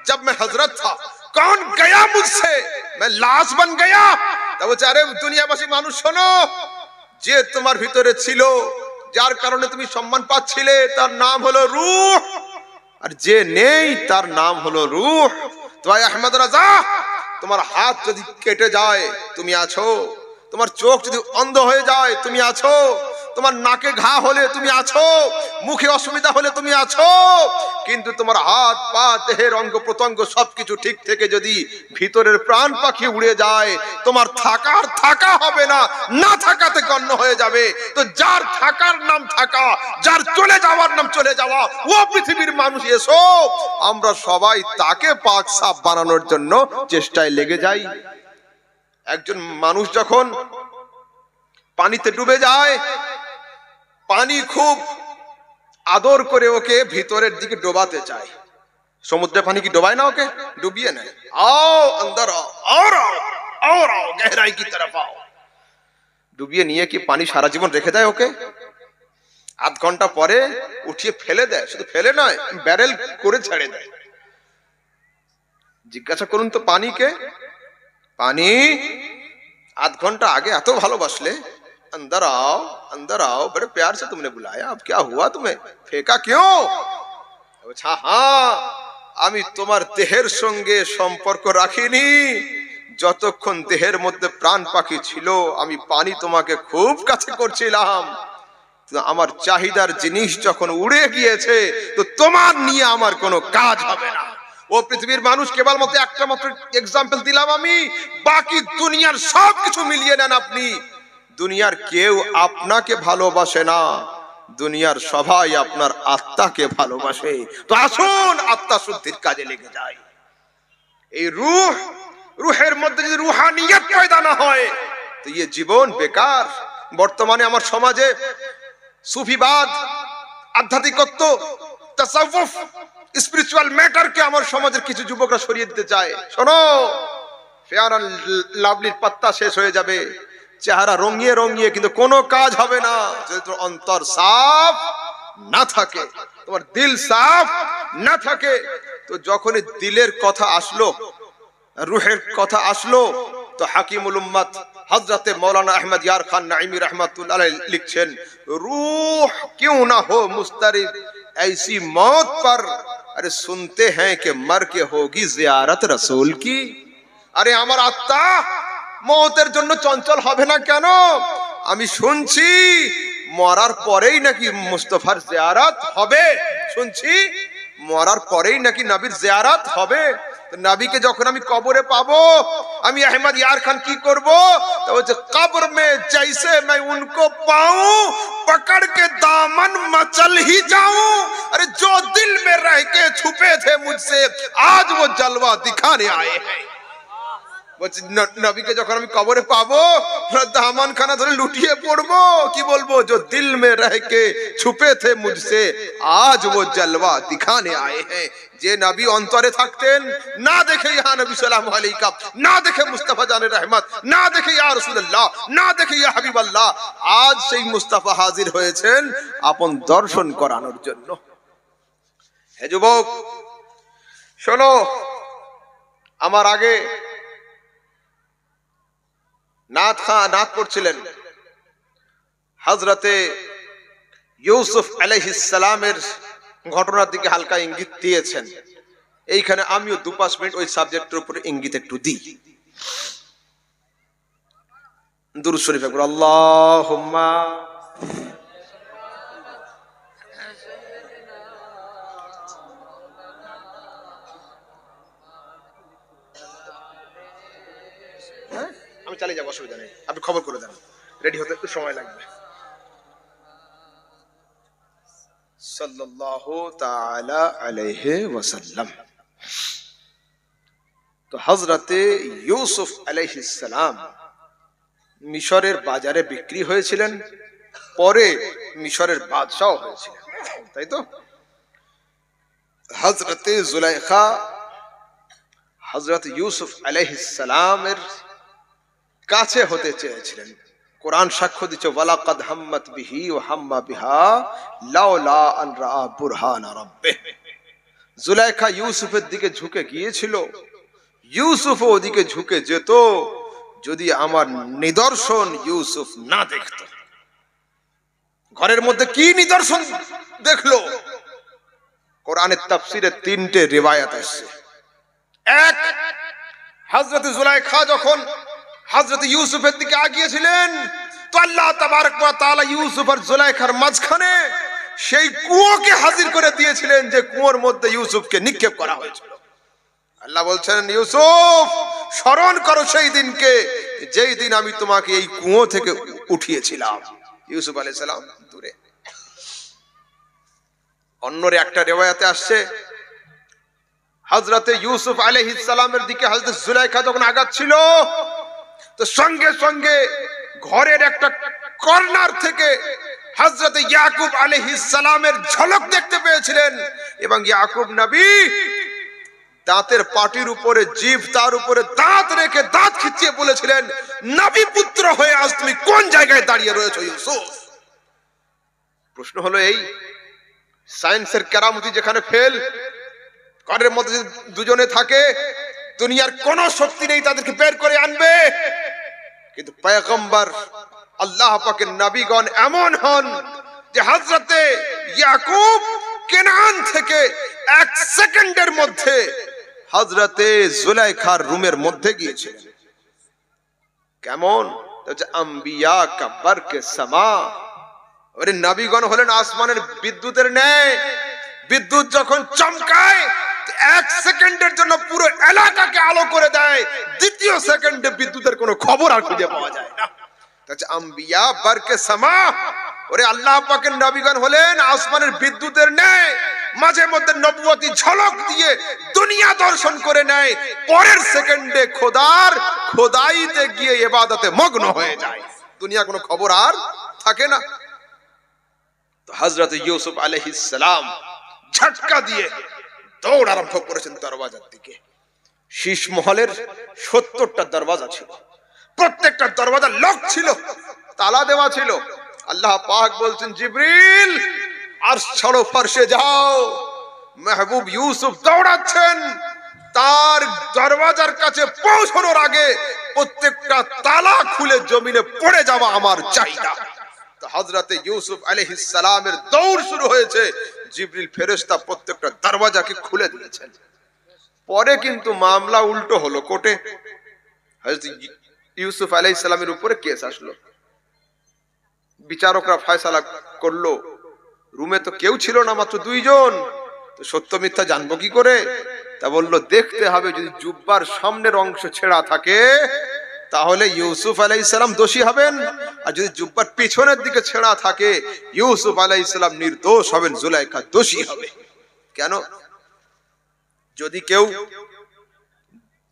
जब मैं हजरत था, कौन गया मुझसे, मैं लाश बन गया। তা বলছে আরে দুনিয়াবাসী মানুষ শোনো, যে তোমার ভিতরে ছিল, যার কারণে তুমি সম্মান পাচ্ছিলে, তার নাম হলো রূহ, আর যে নেই তার নাম হলো রূহ। তো ভাই আহমদ রাজা, তোমার হাত যদি কেটে যায় তুমি আছো, তোমার চোখ যদি অন্ধ হয়ে যায় তুমি আছো, তোমার নাকে ঘা হলে তুমি আছো, মুখে অসুবিধা হলে তুমি আছো, কিন্তু তোমার হাত পা দেহের অঙ্গ প্রত্যঙ্গ সবকিছু ঠিক থেকে যদি ভিতরের প্রাণ পাখি উড়ে যায়, তোমার থাকা হবে না, না থাকাতে গণ্য হয়ে যাবে। তো যার থাকার নাম থাকা, যার চলে যাওয়ার নাম চলে যাওয়া, ও পৃথিবীর মানুষ এসো, আমরা সবাই তাকে পাক সাফ বানানোর জন্য চেষ্টায় লেগে যাই। একজন মানুষ যখন পানিতে ডুবে যায়, পানি খুব আদর করে ওকে ভিতরের দিকে ডোবাতে চায়। সমুদ্রে পানি কি ডোবায় না, ওকে ডুবিয়ে নেয়। आओ अंदर आओ, और आओ, और आओ, गहराई की तरफ आओ। ডুবিয়ে নিয়ে কি পানি সারা জীবন রেখে দেয় ওকে? আধ ঘন্টা পরে উঠিয়ে ফেলে দেয়। শুধু ফেলে নয়, ব্যারেল করে ছেড়ে দেয়। জিজ্ঞাসা করুন তো পানিকে, পানি आध घंटा आगे एत भालोबासले, अंदर आओ, बड़े प्यार से तुमने बुलाया, अब क्या हुआ, तुम्हें फेंका क्यों? अच्छा हाँ, আমি তোমার দেহের সঙ্গে সম্পর্ক রাখিনি, যতক্ষণ দেহের মধ্যে প্রাণ পাখি ছিল আমি পানি তোমাকে খুব কাছে করছিলাম, আমার চাহিদার জিনিস যখন উড়ে গিয়েছে তো তোমার নিয়ে আমার কোনো কাজ হবে না। ও পৃথিবীর মানুষ, কেবলমাত্র একটা মাত্র এক্সাম্পল দিলাম আমি, বাকি দুনিয়ার সবকিছু মিলিয়ে নেন আপনি, দুনিয়ার কেউ আপনাকে ভালোবাসে না, দুনিয়ার সবাই আপনার আত্মাকে ভালোবাসে। তো আসুন আত্মা শুদ্ধির কাজে লেগে যাই। এই রুহের মধ্যে যদি রুহানিয়ত পয়দা না হয় তো এই জীবন বেকার। বর্তমানে আমার সমাজে সুফিবাদ, আধ্যাত্মিকত্ব, তাসাউফ, স্পিরিচুয়াল ম্যাটারকে আমার সমাজের কিছু যুবকরা সরিয়ে দিতে চায়। শোনো, ফেয়ার অ্যান্ড লাভলির পাত্তা শেষ হয়ে যাবে, চেহারা রঙিয়ে রঙিয়ে, কিন্তু কোনো কাজ হবে না যদি তোমার অন্তর সাফ না থাকে, তোমার দিল সাফ না থাকে। তো যখনই দিলের কথা আসলো, রুহের কথা আসলো, তো হাকিমুল উম্মত हजरत मौलाना अहमद यार खान नाइमी रहमतुल्लाह अलैह लिखছেন, रूह क्यों ना हो मुस्तरिब ऐसी मौत पर, अरे सुनते हैं कि मर के होगी जियारत रसूल की। अरे আমার আত্মা মওতের জন্য চঞ্চল হবে না কেন? আমি শুনছি মরার পরেই নাকি মুস্তাফার জিয়ারত হবে, শুনছি মরার পরেই নাকি নবীর জিয়ারত হবে। नबी যখন আমি কবরে পাবো, আমি আহমদ ইয়ার খান কি করব? তো বলছে কবর মে জैसे मैं उनको पाऊं पकड़ के दामन मचल ही जाऊं, अरे जो दिल में रह के छुपे थे मुझसे आज वो जलवा दिखाने आए हैं। বলছে নবীকে যখন আমি কবরে পাবো, দামান খানা ধরে লুটিয়ে পড়বো, কি বলবো? जो दिल में रह के छुपे थे मुझसे आज वो जलवा दिखाने आए हैं। যে নবী অন্তরে থাকতেন, না দেখে ইয়া নবী সাল্লাল্লাহু আলাইহি ওয়া সাল্লাম, না দেখে মুস্তাফা জানের রহমত, না দেখে ইয়া রাসূলুল্লাহ, না দেখে ইয়া হাবিবাল্লাহ, আজ সেই মুস্তাফা হাজির হয়েছেন আপন দর্শন করানোর জন্য। হে যুবক শোনো, আমার আগে নাত পড়ছিলেন, হযরতে ইউসুফ আলাইহিস সালামের ঘটনার দিকে হালকা ইঙ্গিত দিয়েছেন। এইখানে আমিও 2-5 মিনিট ওই সাবজেক্টের উপরে ইঙ্গিত একটু দিই। দুরূদ শরীফ পড়ো, আল্লাহুম্মা অসুবিধা নেই, আপনি খবর করে দেন, রেডি হতে একটু সময় লাগবে। সাল্লাল্লাহু তাআলা আলাইহি ওয়াসাল্লাম। তো হযরতে ইউসুফ আলাইহিস সালাম মিশরের বাজারে বিক্রি হয়েছিলেন, পরে মিশরের বাদশাহ হয়েছিলেন, তাই তো? হযরতে জুলাইখা হযরত ইউসুফ আলাইহিস সালামের কাছে হতে চেয়েছিলেন। কোরআন সাক্ষ্য দিচ্ছে, ওয়ালাকাদ হাম্মাত বিহি ওয়া হাম্মা বিহা লাউলা আন রাআ বুরহানা রাব্বিহ। জুলাইখা ইউসুফের দিকে ঝুঁকে গিয়েছিল, ইউসুফ ওদিকে ঝুঁকে যেত যদি আমার নিদর্শন ইউসুফ না দেখত। ঘরের মধ্যে কি নিদর্শন দেখলো? কোরআনের তাফসীরে তিনটে রিওয়ায়াত আছে। এক, হযরত জুলাইখা যখন হযরত ইউসুফের দিকে আগিয়েছিলেন, তো আল্লাহ তাবারক ওয়া তাআলা ইউসুফ আর জুলাইখার মাঝখানে সেই কুয়োকে হাজির করে দিয়েছিলেন, যে কুয়োর মধ্যে ইউসুফকে নিক্ষেপ করা হয়েছিল। আল্লাহ বলছেন, ইউসুফ স্মরণ করো সেই দিনকে যেই দিন আমি তোমাকে এই কুয়ো থেকে উঠিয়েছিলাম। ইউসুফ আলাইহিস সালাম দূরে। অন্যরে একটা রিওয়ায়াতে আসছে, হযরতে ইউসুফ আলাইহিস সালামের দিকে হযরত জুলাইখা যখন আগাচ্ছিল, তো সঙ্গে সঙ্গে ঘরের একটা কর্নার থেকে হযরত ইয়াকুব আলাইহিস সালামের ঝলক দেখতে পেয়েছিলেন, এবং ইয়াকুব নবী দাঁতের পাটির উপরে জিভ, তার উপরে দাঁত রেখে দাঁত খিচিয়ে বলেছিলেন, নবী পুত্র হয়ে আজ তুমি কোন জায়গায় দাঁড়িয়ে রয়েছো ইউসুফ? প্রশ্ন হলো এই, সায়েন্সের কেরামতি যেখানে ফেল, ঘরের মধ্যে দুজনে থাকে, দুনিয়ার কোন শক্তি নেই তাদেরকে বের করে আনবে, কিন্তু পয়গম্বর আল্লাহ পাকের নবীগণ এমন হন যে হযরতে ইয়াকুব কেনান থেকে 1 সেকেন্ডের মধ্যে হযরতে জুলাইখার রুমের মধ্যে গিয়েছিলেন। কেমন? আম্বিয়া কা বরকে সামা, ওরে নবীগণ হলেন আসমানের বিদ্যুতের ন্যায়। বিদ্যুৎ যখন চমকায় 1 সেকেন্ডের জন্য পুরো এলাকাকে আলো করে দেয়, দ্বিতীয় সেকেন্ডে বিদ্যুতের কোনো খবর আর খুঁজে পাওয়া যায় না। আম্বিয়া বরকে সামা, ওরে আল্লাহ পাকের নবীগণ হলেন আসমানের বিদ্যুতের ন্যায়, মাঝে মধ্যে নবুয়তি ঝলক দিয়ে দুনিয়া দর্শন করে নেয়, পরের সেকেন্ডে খোদার খোদাইতে গিয়ে ইবাদতে মগ্ন হয়ে যায়, দুনিয়া কোনো খবর আর থাকে না। তো হযরত ইউসুফ আলাইহিস সালাম ঝটকা দিয়ে দৌড় আরম্ভ করেছেন দরওয়াজার দিকে। শীষ মহলের 70টা দরওয়াজা ছিল, প্রত্যেকটা দরওয়াজা লক ছিল, তালা দেওয়া ছিল। আল্লাহ পাক বলছেন, জিবরিল আরশ ছাড়ো, ফরশে যাও। মেহবুব ইউসুফ দৌড়াচ্ছেন, তার দরওয়াজার কাছে পৌঁছানোর আগে প্রত্যেকটা তালা খুলে জমিনে পড়ে যাওয়া আমার চাহিদা। তো হযরতে ইউসুফ আলাইহিস সালামের দৌড় শুরু হয়েছে, জিবরিল ফেরেশতা প্রত্যেকটা দরওয়াজাকে খুলে দিয়েছেন। পরে কিন্তু মামলা উল্টো হলো, কোর্টে হযরত ইউসুফ আলাইহিস সালামের উপরে কেস আসলো, বিচারকরা ফয়সালা করলো, রুমে তো কেউ ছিল না, মাত্র 2 জন, তো সত্য মিথ্যা জানবো কি করে? তা বললো, দেখতে হবে যদি জুব্বার সামনের অংশ ছেঁড়া থাকে তাহলে ইউসুফ আলাইহিস সালাম দোষী হবেন, আর যদি জুব্বার পিছনের দিকে ছেঁড়া থাকে ইউসুফ আলাইহিস সালাম নির্দোষ হবেন, জুলাইখা দোষী হবে। কেন? যদি কেউ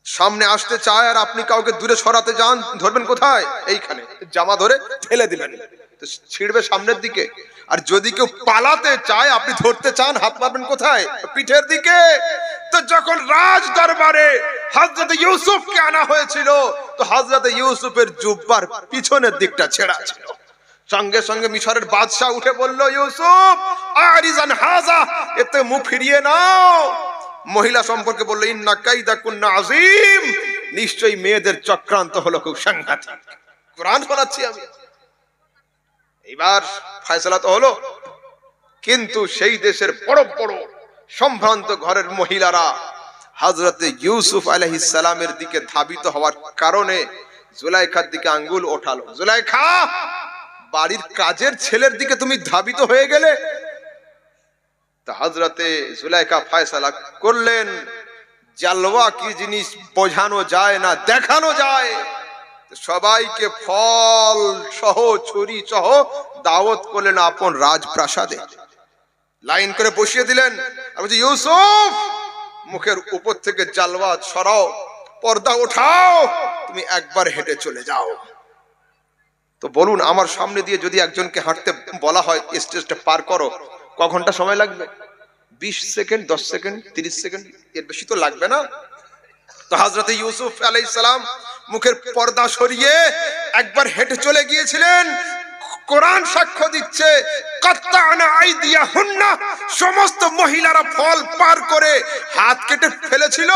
সামনে আসতে চায় আর আপনি কাউকে দূরে সরাতে যান, ধরবেন কোথায়? এইখানে জামা ধরে ঠেলে দিবেন, তো ছিড়বে সামনের দিকে। আর যদি কেউ পালাতে চায়, আপনি ধরতে চান, হাত মারবেন কোথায়? পিঠের দিকে। তো যখন রাজ দরবারে হযরত ইউসুফকে আনা হয়েছিল, তো হযরত ইউসুফের জুব্বার পিছনের দিকটা ছেঁড়া ছিল। সঙ্গে সঙ্গে মিশরের বাদশা উঠে বলল, ইউসুফ আরিজান হাজা, এতে মুখ ফিরিয়ে নাও। মহিলা সম্পর্কে বলল, ইন্না কাইদা কুন্না আযীম, নিশ্চয়ই মেয়েদের চক্রান্ত হলো খুব সাংঘাতিক। কোরআন শোনাচ্ছি আমি। এবার ফয়সালা তো হলো, কিন্তু সেই দেশের বড় বড় সম্ভ্রান্ত ঘরের মহিলারা হযরত ইউসুফ আলাইহিস সালামের দিকে ধাবিত হওয়ার কারণে জুলাইখার দিকে আঙ্গুল ওঠালো। জুলাইখা, বাড়ির কাজের ছেলের দিকে তুমি ধাবিত হয়ে গেলে। তা হযরতে জুলাইখা ফয়সালা করলেন, জালওয়া কি জিনিস বোঝানো যায় না, দেখানো যায়। সবাইকে ফল সহ ছুরি সহ দাওয়াত করলেন আপন রাজপ্রাসাদে, লাইন করে বসিয়ে দিলেন। আর বলছে, ইউসুফ মুখের উপর থেকে জালওয়াত সরাও, পর্দা উঠাও, তুমি একবার হেঁটে চলে যাও। তো বলুন, আমার সামনে দিয়ে যদি একজনকে হাঁটতে বলা হয় স্টেজটা পার করো, ক ঘন্টা সময় লাগবে? 20 সেকেন্ড, 10 সেকেন্ড, 30 সেকেন্ড, এর বেশি তো লাগবে না। তো হযরত ইউসুফ আলাইহিস সালাম মুখের পর্দা সরিয়ে একবার হেঁটে চলে গিয়েছিলেন। কোরআন সাক্ষ্য দিচ্ছে, কাত্তানা আইদিয়াহুন্না, সমস্ত মহিলারা ফল পার করে হাত কেটে ফেলেছিল,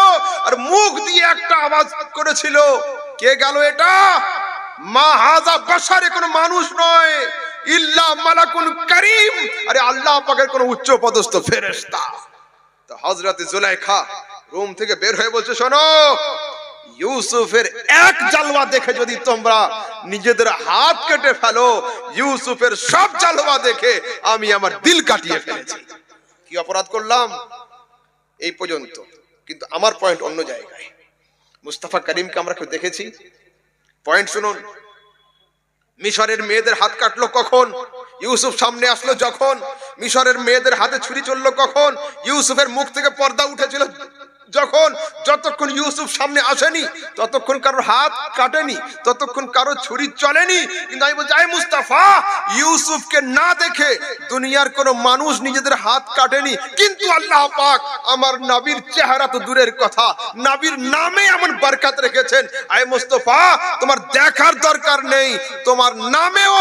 আর মুখ দিয়ে একটা আওয়াজ করেছিল, কে গেল এটা? মা হাযা বাশারে, কোনো মানুষ নয়, ইল্লা মালাকুন কারীম, আরে আল্লাহ পাকের কোন উচ্চ পদস্থ ফেরেশতা। তো হযরত জুলাইখা রুম থেকে বের হয়ে বলছে, শোনো, ইউসুফের এক জালওয়া দেখে যদি তোমরা নিজেদের হাত কেটে ফেলো, ইউসুফের সব জালওয়া দেখে আমি আমার দিল কাটিয়ে ফেলেছি। কি অপরাধ করলাম? এই পর্যন্ত। কিন্তু আমার পয়েন্ট অন্য জায়গায়। মুস্তাফা করিমকে আমরা কেউ দেখেছি? পয়েন্ট শুনুন। মিশরের মেয়েদের হাত কাটলো কখন? ইউসুফ সামনে আসলো যখন। মিশরের মেয়েদের হাতে ছুরি চললো কখন? ইউসুফের মুখ থেকে পর্দা উঠেছিল যখন। যতক্ষণ ইউসুফ সামনে আসেনি ততক্ষণ কারোর হাত কাটেনি, ততক্ষণ কারো ছুরি চলেনি। কিন্তু আমি বলছি, আয় মুস্তাফা, ইউসুফকে না দেখে দুনিয়ার কোনো মানুষ নিজেদের হাত কাটেনি, কিন্তু আল্লাহ পাক আমার নবীর চেহারা তো দূরের কথা, নবীর নামে এমন বরকত রেখেছেন। আয় মুস্তাফা, তোমার দেখার দরকার নেই, তোমার নামেও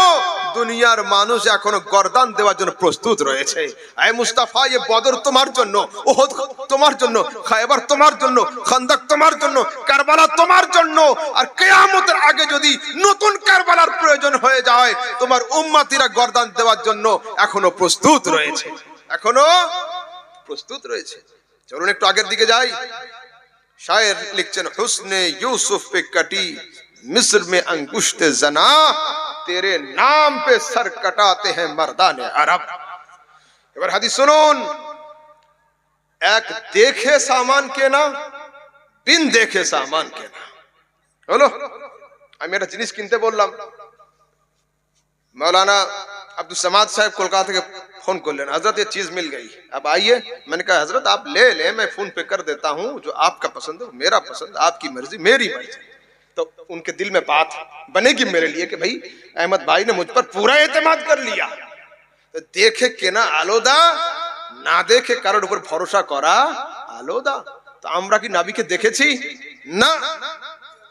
দুনিয়ার মানুষ এখনো গর্দান দেওয়ার জন্য প্রস্তুত রয়েছে। আয় মুস্তাফা, এ বদর তোমার জন্য, উহুদ তোমার জন্য, খায়বার তোমার জন্য, খান্দক তোমার জন্য, কারবালা তোমার জন্য। আর কিয়ামতের আগে যদি নতুন কারবালার প্রয়োজন হয়ে যায়, তোমার উম্মতিরা গর্দান দেওয়ার জন্য এখনো প্রস্তুত রয়েছে, এখনো প্রস্তুত রয়েছে। চলুন একটু আগের দিকে যাই। শায়ের লিখছেন, হুসনে ইউসুফ পে কাটি मिस्र में अंगुश्ते जना, तेरे नाम पे सर कटाते हैं मर्दाने अरब। এবার হাদিস শুনুন। এক দেখে সামান কেনা, বিন দেখে সামান কেনা হলো। আমি একটা জিনিস কিনতে বললাম, मौलाना अब्दुल समाद साहब कोलकाता থেকে फोन कर लेना, हजरत ये चीज मिल गई, अब आइए। मैंने कहा हजरत आप ले ले, मैं फोन पे कर देता हूँ, जो आपका पसंद है मेरा पसंद, आपकी मर्जी मेरी मर्जी। तो उनके दिल में बात बनेगी मेरे लिए कि भाई अहमद भाई ने मुझ पर पूरा एतमाद कर लिया। तो देखे केना आलोदा, ना देखे কারোর উপর ভরসা করা আলোদা। তো আমরা কি নবীকে দেখেছি? না।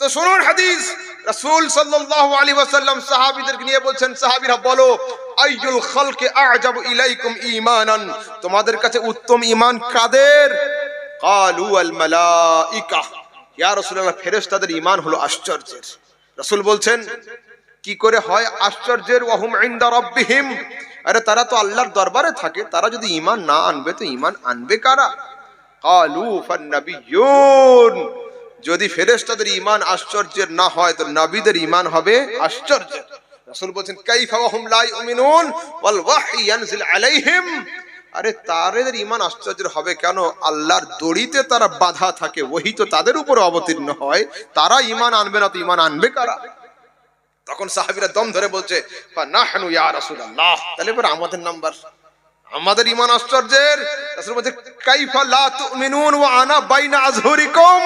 তো শুনুন হাদিস, রাসূল সাল্লাল্লাহু আলাইহি ওয়াসাল্লাম সাহাবীদেরকে নিয়ে বলছেন, সাহাবীরা বলো, আইয়ুল খালকি আ'জাবু ইলাইকুম ঈমানান, তোমাদের কাছে উত্তম ঈমান কাদের? ক্বালু আল মালাইকা, ইয়া রাসূলুল্লাহ, ফেরেশতাদের ঈমান হলো আশ্চর্যের। রাসূল বলছেন, কি করে হয় আশ্চর্যের? ওয়াহুম ইনদা রাব্বিহিম, আরে তারা তো আল্লাহর দরবারে থাকে, তারা যদি ঈমান না আনবে তো ঈমান আনবে কারা? ক্বালু ফান্নাবিয়্যুন, যদি ফেরেশতাদের ঈমান আশ্চর্যের না হয় তো নবীদের ঈমান হবে আশ্চর্যের। রাসূল বলেন, কাইফা ওয়াহুম লা ইউমিনুন ওয়াল ওয়াহয়ু ইয়ানজিল আলাইহিম, আরে তাদের ঈমান আশ্চর্যের হবে কেন? আল্লাহর দড়িতে তারা বাঁধা থাকে, ওহী তো তাদের উপর অবতীর্ণ হয়, তারা ঈমান আনবে না তো ঈমান আনবে কারা? তখন সাহাবীরা দম ধরে বলছে, ফানাহনু ইয়া রাসূলুল্লাহ, তাহলে এবার আমাদের নাম্বার, আমাদের ঈমান আশ্চর্যের। রাসূল বলেন, কাইফা লা তুমিনুন ওয়া আনা বাইনা আযহুরিকুম,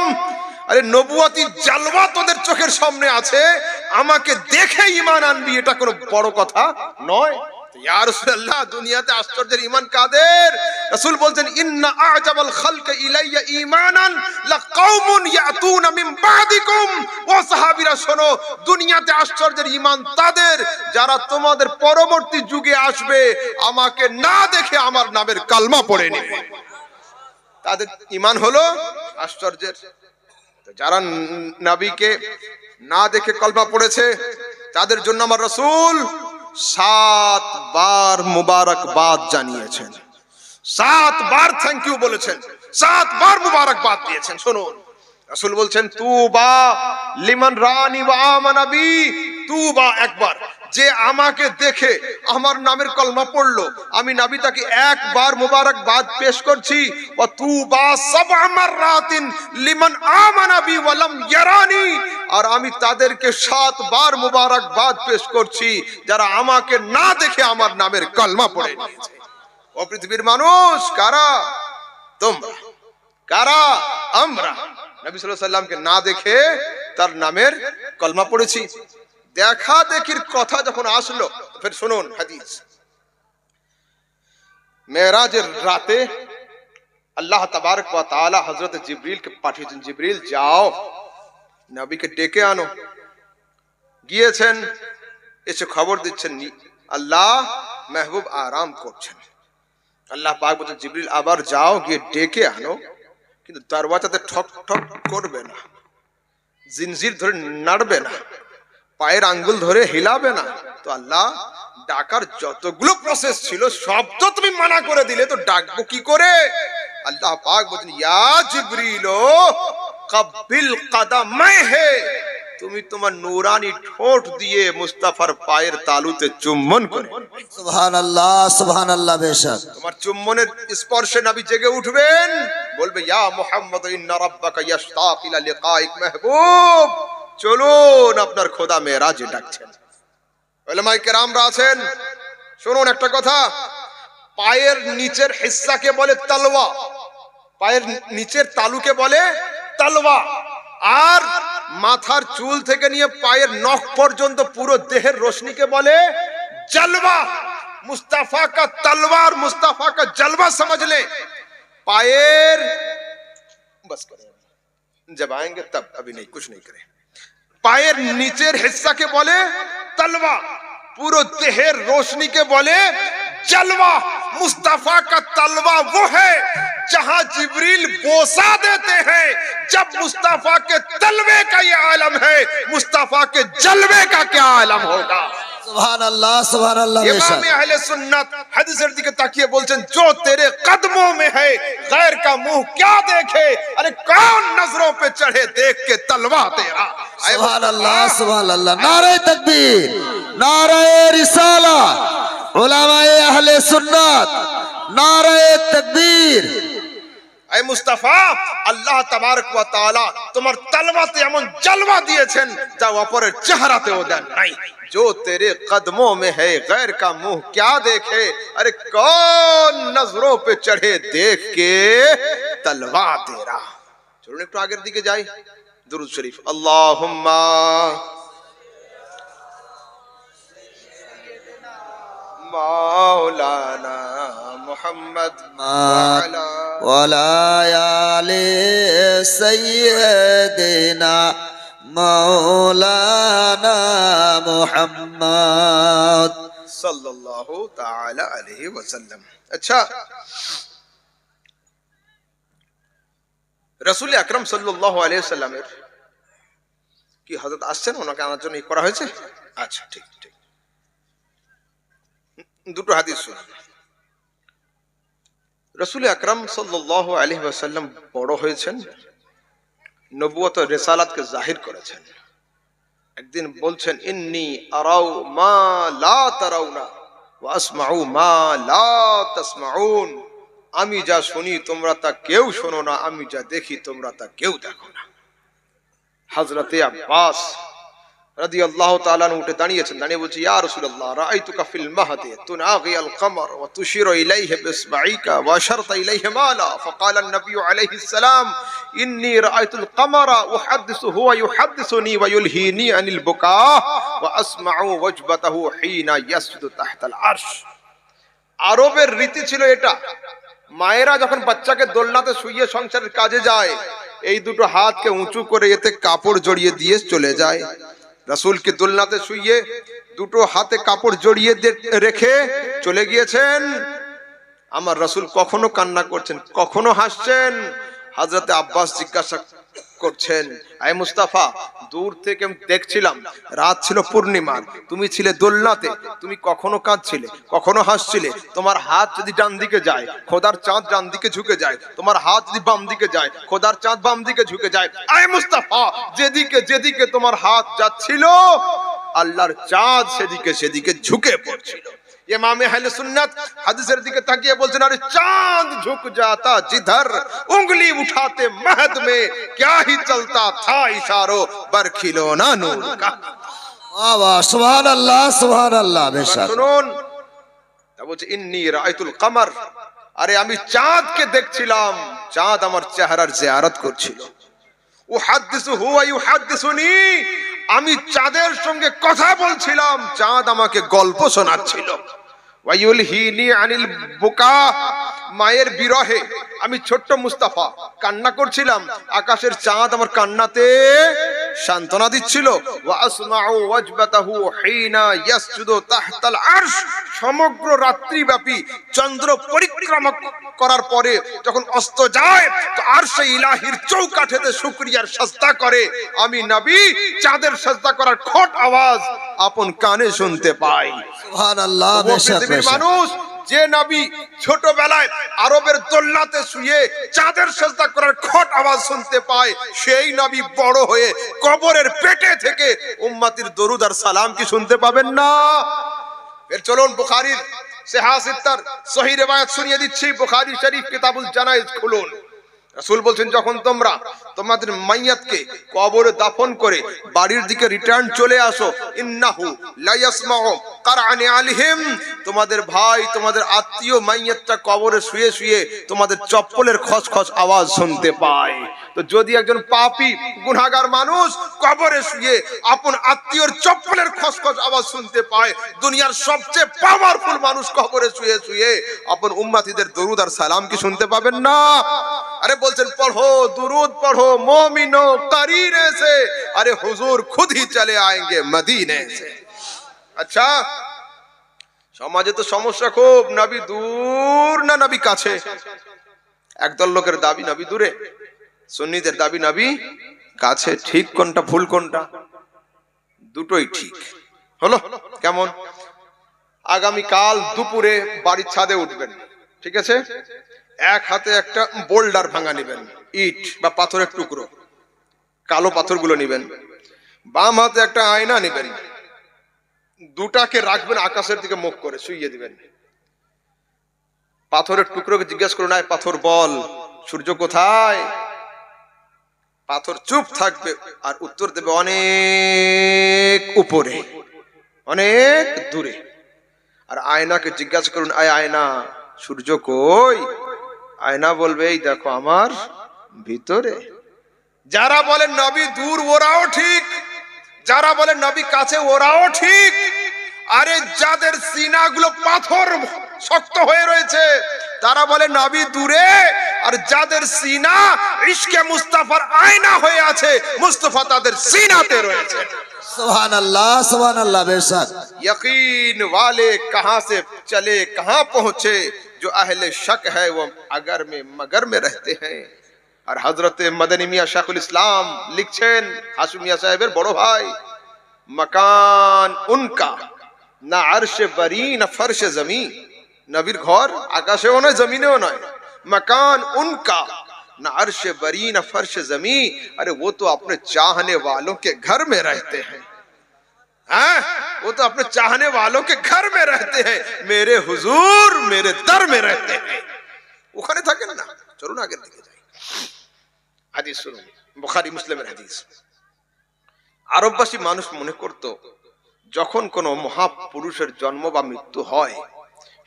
আরে নবুয়তি জালওয়া তোদের চোখের সামনে আছে, আমাকে দেখে ঈমান আনবি, এটা কোনো বড় কথা নয়। ইয়া রাসূলুল্লাহ, দুনিয়াতে আশ্চর্যের ঈমান কাদের? রাসূল বলছেন, ইন্না আ'জাবাল খালকি ইলাইয়া ঈমানান লাকাউমুন ইয়াতুনা মিন বাদিকুম, ও সাহাবীরা শোনো, দুনিয়াতে আশ্চর্যের ঈমান তাদের যারা তোমাদের পরবর্তী যুগে আসবে, আমাকে না দেখে আমার নামের কালমা পড়ে নেবে, তাদের ঈমান হলো আশ্চর্যের। যারা নবীকে না দেখে কলমা পড়েছে তাদের জন্য আমার রাসূল 7 বার মুবারকবাদ জানিয়েছেন, 7 বার থ্যাংক ইউ বলেছেন, 7 বার মুবারকবাদ দিয়েছেন। শুনুন, রাসূল বলছেন, তুবা লিমান রানি ওয়া আমানা বি, তুবা একবার, যে আমাকে দেখে আমার নামের কলমা পড়লো, আমি নবী তাকে একবার মুবারকবাদ পেশ করছি। ওয়া তুবা সাবআ মাররাতিন লিমান আমানা বি ওয়া লাম ইয়ারানি, আর আমি তাদেরকে 7 বার মুবারকবাদ পেশ করছি যারা আমাকে না দেখে আমার নামের কলমা পড়ে নিয়েছে। ও পৃথিবীর মানুষ, কারা? তোমরা। কারা? আমরা। নবী সাল্লাল্লাহু আলাইহি সাল্লামকে না দেখে তার নামের কলমা পড়েছি। দেখা দেখির কথা যখন আসলো, ফের শুনুন হাদিস। মেরাজের রাতে আল্লাহ তাবারক ওয়া তাআলা হযরত জিবরিলকে পাঠিয়েছেন, জিবরিল যাও নবীকে ডেকে আনো। গিয়েছেন, এসে খবর দিচ্ছেন আল্লাহ মেহবুব আরাম করছেন। আল্লাহ পাক বলছেন জিবরিল আবার যাও, গিয়ে ডেকে আনো, কিন্তু দরওয়াজাতে ঠক ঠক করবে না, জিনজির ধরে নাড়বে না, পায়ের আঙ্গুল ধরে হিলাবে না। তো আল্লাহ ডাকার যতগুলো প্রসেস ছিল সব তো তুমি মানা করে দিলে, তো ডাকবো কি করে? আল্লাহ পাক বলেন ইয়া জিবরিল কবিল কদমাইহি, তুমি তোমার নূরানি ঠোঁট দিয়ে মুস্তাফার পায়ের তালুতে চুম্বন করে। সুবহানাল্লাহ সুবহানাল্লাহ। বেশক তোমার চুম্বনের স্পর্শে নবী জেগে উঠবেন, বলবে ইয়া মুহাম্মদ ইন্না রাব্বাকা ইয়াশতাক ইলা লিকাইক মাহবুব, চলুন আপনার খোদা মেরাজে ডাকছেন। উলামায়ে কেরামরা আছেন, শুনুন একটা কথা, পায়ের নিচের হিস্সাকে বলে তালওয়া, পায়ের নিচের তালুকে বলে তালওয়া, আর মাথার চুল থেকে নিয়ে পায়ের নখ পর্যন্ত পুরো দেহের রোশনীকে বলে জলওয়া। मुस्तफा का तलवार, मुस्तफा का जलवा समझ ले। पायर बस करें, जब आएंगे तब, अभी नहीं, कुछ नहीं करें। पायर नीचेर हिस्सा के बोले तलवा, पूरा देहर रोशनी के बोले जलवा। मुस्तफा का तलवा वो है जहां जिब्रील बोसा देते हैं। जब मुस्तफा के तलवे का ये आलम है, मुस्तफा के जलवे का क्या आलम होगा? सुभानअल्लाह सुभानअल्लाह। इमाम अहले सुन्नत हदीसेर दिके ताकिए बोलছেন जो तेरे कदमों में है गैर का मुंह क्या देखे, अरे कौन नजरों पे चढ़े देख के तलवा तेरा। सुभानअल्लाह सुभानअल्लाह। नारे तकबीर, नारे रिसाला, उलमाए अहले सुन्नत, नारे तकबीर। ऐ मुस्तफा, আল্লাহ তাবারক ওয়া তাআলা তোমার তলওয়াতে এমন জলওয়া দিয়েছেন যা অপরের চেহারাতেও দেন নাই। जो तेरे कदमों में है गैर का मुंह क्या देखे, अरे कौन नजरों पे चढ़े देख के तलवा तेरा। चलो একটু আগের দিকে যাই, दुरूद शरीफ। अल्लाहुम्मा मौलाना मुहम्मद वाला आले सय्यदना मौलाना मुहम्मद सल्लल्लाहु ताला अलैहि वसल्लम। अच्छा, रसूल আকরাম সাল্লাল্লাহু আলাইহি ওয়াসাল্লামের কি হযরত আসছেন, ওনাকে আনার জন্য করা হয়েছে। আচ্ছা, ঠিক ঠিক। দুটো হাদিস শুনুন। রসুল আকরাম সাল্লাল্লাহু আলাইহি ওয়াসাল্লাম বড় হয়েছেন, নবুয়ত ও রিসালাতকে জাহির করেছেন। একদিন বলছেন ইন্নী আরাউ মা লা তারাউনা ওয়া আসমাউ মা লা তাসমাউন, আমি যা শুনি তোমরা তা কেউ শোনো না, আমি যা দেখি তোমরা তা কেউ দেখো না। হযরতে আব্বাস রাদিয়াল্লাহু তাআলা উঠে দাঁড়িয়েছেন, দাঁড়িয়ে বলছে ইয়া রাসূলুল্লাহ রাআইতুকা ফিল মাহদি তুনাগি আল কমর ওয়া তুশিরু ইলাইহি বিসবাইকা ওয়া আশারতা ইলাইহি মালা ফাকালা আন-নবী আলাইহিস সালাম ইন্নী রাআইতুল কমরা উহাদ্দিসু হুয়া ইউহাদ্দিসুনি ওয়া ইউলহিনি আনিল বুকা ওয়া আসমাউ ওয়াজবাতাহু হিনা ইয়াসজুদু তাহতাল আরশ। আরবের রীতি ছিল এটা, মায়েরা যখন বাচ্চাকে দোলনাতে শুইয়ে সংসারের কাজে যায়, এই দুটো হাতকে উঁচু করে এতে কাপড় জড়িয়ে দিয়ে চলে যায়। রাসূলকে দোলনাতে শুইয়ে দুটো হাতে কাপড় জড়িয়ে রেখে চলে গিয়েছেন। আমার রাসূল কখনো কান্না করছেন, কখনো হাসছেন। হযরতে আব্বাস জিজ্ঞাসা করছেন আয় মুস্তাফা, দূর থেকে আমি দেখছিলাম, রাত ছিল পূর্ণিমা, তুমি ছিলে দোলনাতে, তুমি কখনো কাঁদছিলে, কখনো হাসছিলে। তোমার হাত যদি ডান দিকে যায়, খোদার চাঁদ ডান দিকে ঝুঁকে যায়। তোমার হাত যদি বাম দিকে যায়, খোদার চাঁদ বাম দিকে ঝুঁকে যায়। আয় মুস্তাফা, যেদিকে যেদিকে তোমার হাত যাচ্ছিল আল্লাহর চাঁদ সেদিকে সেদিকে ঝুঁকে পড়ছিল। ইমামে আহলে সুন্নাত হাদিসের দিকে তাকিয়ে বলছেন, আরে চাঁদ ঝুঁক जाता जिधर उंगली उठाते महद में क्या ही चलता था इशारों पर खिलौना नूर का। বাহ, সুবহানাল্লাহ সুবহানাল্লাহ। বেশক শুনুন, তা বলছে ইন্নী রাআইতুল কমর, আরে আমি চাঁদকে দেখছিলাম, চাঁদ আমার চেহারার জিয়ারত করছিল। উহাদ্দিসুহু ওয়া ইউহাদ্দিসুনি, আমি চাঁদের সঙ্গে কথা বলছিলাম, চাঁদ আমাকে গল্প শোনাচ্ছিল। ওয়ায়ুলহিনি আনিল বুকা, মায়ের বিরহে আমি ছোট্ট মুস্তাফা কান্না করছিলাম, আকাশের চাঁদ আমার কান্নাতে সান্ত্বনা দিচ্ছিল। ওয়া আসমাউ ওয়াজবাতাহু হিনা ইয়াসজুদু তাহতাল আরশ, সমগ্র রাত্রিব্যাপী চন্দ্র পরিক্রমা করার পরে যখন অস্ত যায় তো আরশে ইলাহির চৌকাঠেতে শুকরিয়ার সাজদা করে, আমি নবী চাঁদের সাজদা করার খট আওয়াজ আপন কানে শুনতে পাই। সুবহানাল্লাহ। বেশক বেশক। মানুষ যে নবী ছোটবেলায় আরবের দোলনাতে শুয়ে চাঁদের সাজদা করার খট আওয়াজ শুনতে পায়, সেই নবী বড় হয়ে কবরের পেটে থেকে উম্মতির দরুদ আর সালাম কি শুনতে পাবেন না? এর চলুন বুখারীর সিহাহ সিত্তার সহিহ রিওয়ায়াত শুনিয়ে দিচ্ছি। বুখারী শরীফ কিতাবুল জানাইজ খুলুন। রাসূল বলছেন, যখন তোমরা তোমাদের মাইয়াতকে কবরে দাফন করে বাড়ির দিকে রিটার্ন চলে আসো, ইন্নাহু লা ইয়াসমাউ কারআনি আলিহিম, তোমাদের ভাই তোমাদের আত্মীয় মাইয়াতটা কবরে শুয়ে শুয়ে তোমাদের চপ্পলের খসখস আওয়াজ শুনতে পায়। তো যদি একজন পাপী গুনাহগার মানুষ কবরে শুয়ে আপন আত্মীয়র চপ্পলের খসখস আওয়াজ শুনতে পায়, দুনিয়ার সবচেয়ে পাওয়ারফুল মানুষ কবরে শুয়ে শুয়ে আপন উম্মতিদের দরুদ আর সালাম কি শুনতে পাবেন না? আরে বলছেন পড়ো দুরুদ পড়ো मोमिनो करीने से, अरे हुजूर खुद ही चले आएंगे मदीने से। আচ্ছা, সমাজে তো সমস্যা খুব, নবী দূর না নবী কাছে। একদল লোকের দাবি নবী দূরে, সুন্নিদের দাবি নবী কাছে। ঠিক কোনটা ভুল কোনটা? দুটোই ঠিক হলো। কেমন? আগামী কাল দুপুরে বাড়ির ছাদে উঠবেন, ঠিক আছে? এক হাতে একটা বোল্ডার ভাঙা নেবেন, ইট বা পাথরের টুকরো, কালো পাথরগুলো নেবেন। বাম হাতে একটা আয়না নেবেন, দুটাকে রাখবেন আকাশের দিকে মুখ করে, শুইয়ে দিবেন। পাথরের টুকরোকে জিজ্ঞেস করুন, আয় পাথর বল সূর্য কোথায়? পাথর চুপ থাকবে আর উত্তর দেবে অনেক উপরে, অনেক দূরে। আর আয়নাকে জিজ্ঞাসা করুন, আয় আয়না সূর্য কই? আয়না বলবে এই দেখো আমার ভিতরে। যারা বলেন নবী দূর ওরাও ঠিক, যারা বলেন নবী কাছে ওরাও ঠিক। আরে যাদের সিনাগুলো পাথর শক্ত হয়ে রয়েছে তারা বলে নবী দূরে, আর যাদের সিনা ইশকে মুস্তাফার আয়না হয়ে আছে, মুস্তাফা তাদের সিনাতে রয়েছে। সুবহানাল্লাহ সুবহানাল্লাহ। বেশক। यकीन वाले कहां से चले कहां पहुंचे, जो अहले शक है वो अगर में मगर में रहते हैं। और हजरत मदनी मियां शेखुल इस्लाम लिखছেন, হাসিম মিয়া সাহেবের বড় ভাই, मकान उनका ना अर्श बरी ना फर्श जमी, नबीर घर आकाशेও নয় जमीनेও নয়, मकान उनका ना अर्श बरी ना फर्श जमी, अरे वो तो अपने चाहने वालों के घर में रहते हैं। हाँ, वो तो अपने चाहने वालों के घर में रहते हैं, मेरे हुजूर मेरे दर में रहते हैं। ওখানে থাকেন না। চলুন আগের দিকে যাই। হাদিস শুনুন, বুখারী মুসলিমের হাদিস। আরববাসী মানুষ মনে করত যখন কোনো মহাপুরুষের জন্ম বা মৃত্যু হয়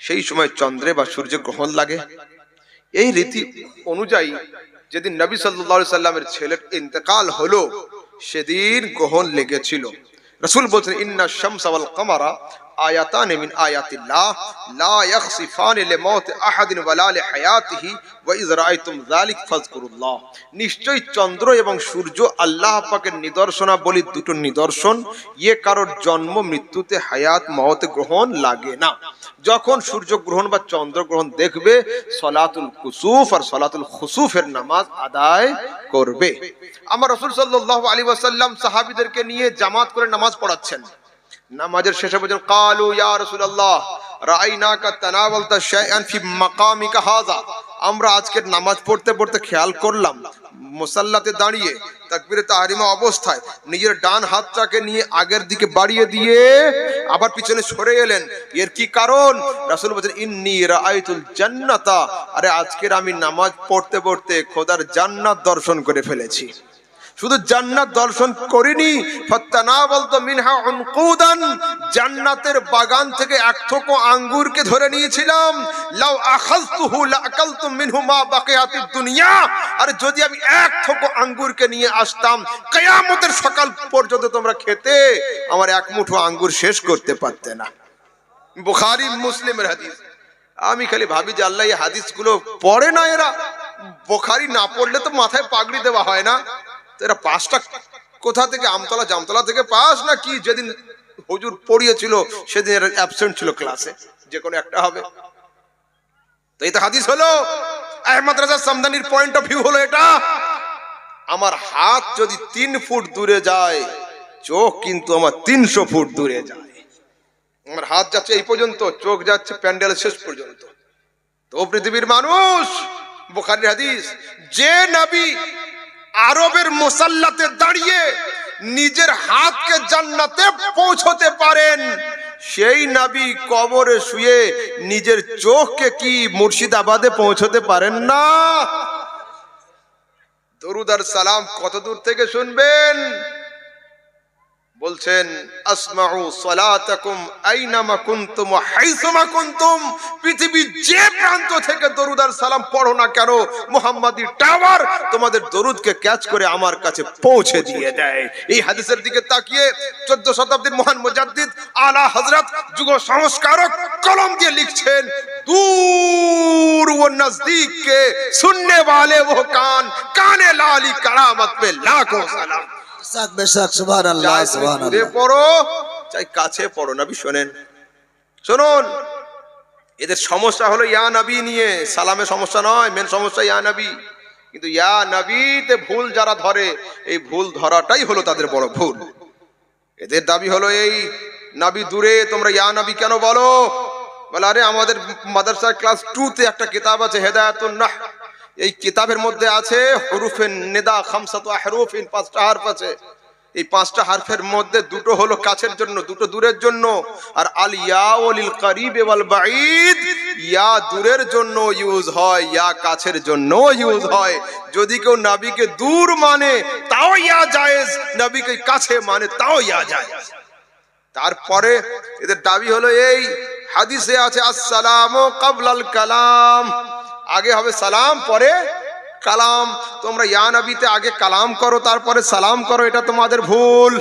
সেই সময় চন্দ্রে বা সূর্যে গ্রহণ লাগে। এই রীতি অনুযায়ী যেদিন নবী সাল্লাল্লাহু আলাইহি সাল্লামের ছেলের ইন্তেকাল হলো সেদিন গ্রহণ লেগেছিল। রাসূল বলেন, ইন্না শামসা ওয়াল কমারা আয়াতান মিন আয়াতিল্লাহ লা ইয়াখসিফান লিমাউত আহাদিন ওয়ালা লিহায়াতিহি ওয়া ইয রাআইতুম যালিক ফাযকুরুল্লাহ। নিশ্চয়ই চন্দ্র এবং সূর্য আল্লাহ পাকের নিদর্শনাবলী, দুটো নিদর্শন, ইয়ে কারোর জন্ম মৃত্যুতে হায়াত মওত গ্রহণ লাগে না। যখন সূর্য গ্রহণ বা চন্দ্র গ্রহণ দেখবে সলাতুল কুসুফ আর সলাতুল খুসুফের নামাজ আদায় করবে। আমার রাসূল সাল্লাল্লাহু আলাইহি ওয়াসাল্লাম সাহাবীদেরকে নিয়ে জামাত করে নামাজ পড়াচ্ছেন। নামাজের শেষে বলেন, কালু ইয়া রাসূলুল্লাহ রাআইনাকা তানাওয়ালতা শাইআন ফি মাকামিকা হাযা, আমরা আজকের নামাজ পড়তে পড়তে খেয়াল করলাম মুসাল্লাতে দাঁড়িয়ে তাকবীরে তাহরিমা অবস্থায় নিজের ডান হাতটাকে নিয়ে আগের দিকে বাড়িয়ে দিয়ে আবার পিছনে সরে এলেন। এর কি কারণ? রাসূল বলেন ইন্নী রাআইতুল জান্নাতা, আরে আজকের আমি নামাজ পড়তে পড়তে খোদার জান্নাত দর্শন করে ফেলেছি। শুধু জান্নাত দর্শন করিনি, ফাত্তানাবালতু মিনহা উনকুদান, জান্নাতের বাগান থেকে এক থোকা আঙ্গুরকে ধরে নিয়েছিলাম। লাউ আখাযতুহু লাআকালতু মিনহু মা বাকিয়াতিদ দুনিয়া, আর যদি আমি এক থোকা আঙ্গুরকে নিয়ে আসতাম কিয়ামতের সকাল পর্যন্ত তোমরা খেতে আমার এক মুঠো আঙ্গুর শেষ করতে পারতে না। বুখারী মুসলিমের হাদিস। আমি খালি ভাবি যে আল্লাহ এই হাদিসগুলো পড়ে না এরা, বুখারী না পড়লে তো মাথায় পাগড়ি দেওয়া হয় না। এরা পাসটা কোথা থেকে, আমতলা জামতলা থেকে পাস না কি? যেদিন হুজুর পড়িয়েছিল সেদিন এরা অ্যাবসেন্ট ছিল ক্লাসে, যে কোনো একটা হবে। তো এই তো হাদিস হলো, আহমদ রাজা সামদানির পয়েন্ট অফ ভিউ হলো এটা। আমার হাত যদি 3 ফুট দূরে যায়, চোখ কিন্তু আমার 300 ফুট দূরে যায়। আমার হাত যাচ্ছে এই পর্যন্ত, চোখ যাচ্ছে প্যান্ডেলের শেষ পর্যন্ত। তো পৃথিবীর মানুষ, বুখারীর হাদিস, যে নবী আরবের মুসাল্লাতে দাঁড়িয়ে নিজের হাতকে জান্নাতে পৌঁছতে পারেন, সেই নবী কবরে শুয়ে নিজের চোখকে কি মুর্শিদাবাদে পৌঁছতে পারেন না? দরুদ আর সালাম কত দূর থেকে শুনবেন? বলছেন আসমাউ সালাতাকুম আইনামা কুনতুম ওয়া হাইসুমা কুনতুম, পৃথিবীর যে প্রান্ত থেকে দরুদ আর সালাম পড়ো না কেন, মুহাম্মাদি টাওয়ার তোমাদের দরুদকে ক্যাচ করে আমার কাছে পৌঁছে দিয়ে দেয়। এই হাদিসের দিকে তাকিয়ে 14 শতাব্দীর মহান মুজাদ্দিদ আলা হযরত যুগ সংস্কারক কলম দিয়ে লিখছেন, दूर वो नजदीक के सुनने वाले वो कान, काने लाली करामत पे लाखों सलाम। বেশক সুবহানাল্লাহ সুবহানাল্লাহ। দূরে পড়ো চাই কাছে পড়ো, নবী শোনেন। শুনুন, এদের সমস্যা হলো ইয়া নবী নিয়ে, সালামে সমস্যা নয়, মেন সমস্যা ইয়া নবী। কিন্তু ইয়া নবীতে ভুল যারা ধরে, এই ভুল ধরাটাই হলো তাদের বড় ভুল। এদের দাবি হলো এই নবী দূরে, তোমরা ইয়া নবী কেন বলো? বলে আরে আমাদের মাদ্রাসা ক্লাস 2 তে একটা কিতাব আছে হেদায়াতুন নাহ, এই কিতাবের মধ্যে আছে হুরুফে নিদা খামসাতু আহরুফিন, 5টা হারফ আছে। এই 5টা হারফের মধ্যে দুটো হলো কাছের জন্য, দুটো দূরের জন্য। আর আল ইয়া ওয়ালিল করিব ওয়াল বাঈদ, ইয়া দূরের জন্য ইউজ হয়, ইয়া কাছের জন্য ইউজ হয়। যদি কেউ নবীকে দূর মানে তাও ইয়া জায়েজ, নবীকে কাছে মানে তাও ইয়া জায়েজ। তারপরে এদের দাবি হলো এই হাদিসে আছে আসসালামু ক্বাবলাল কালাম, আগে হবে সালাম পরে কালাম। তোমরা ইয়া নবীতে আগে কালাম করো তারপরে সালাম করো, এটা তোমাদের ভুল।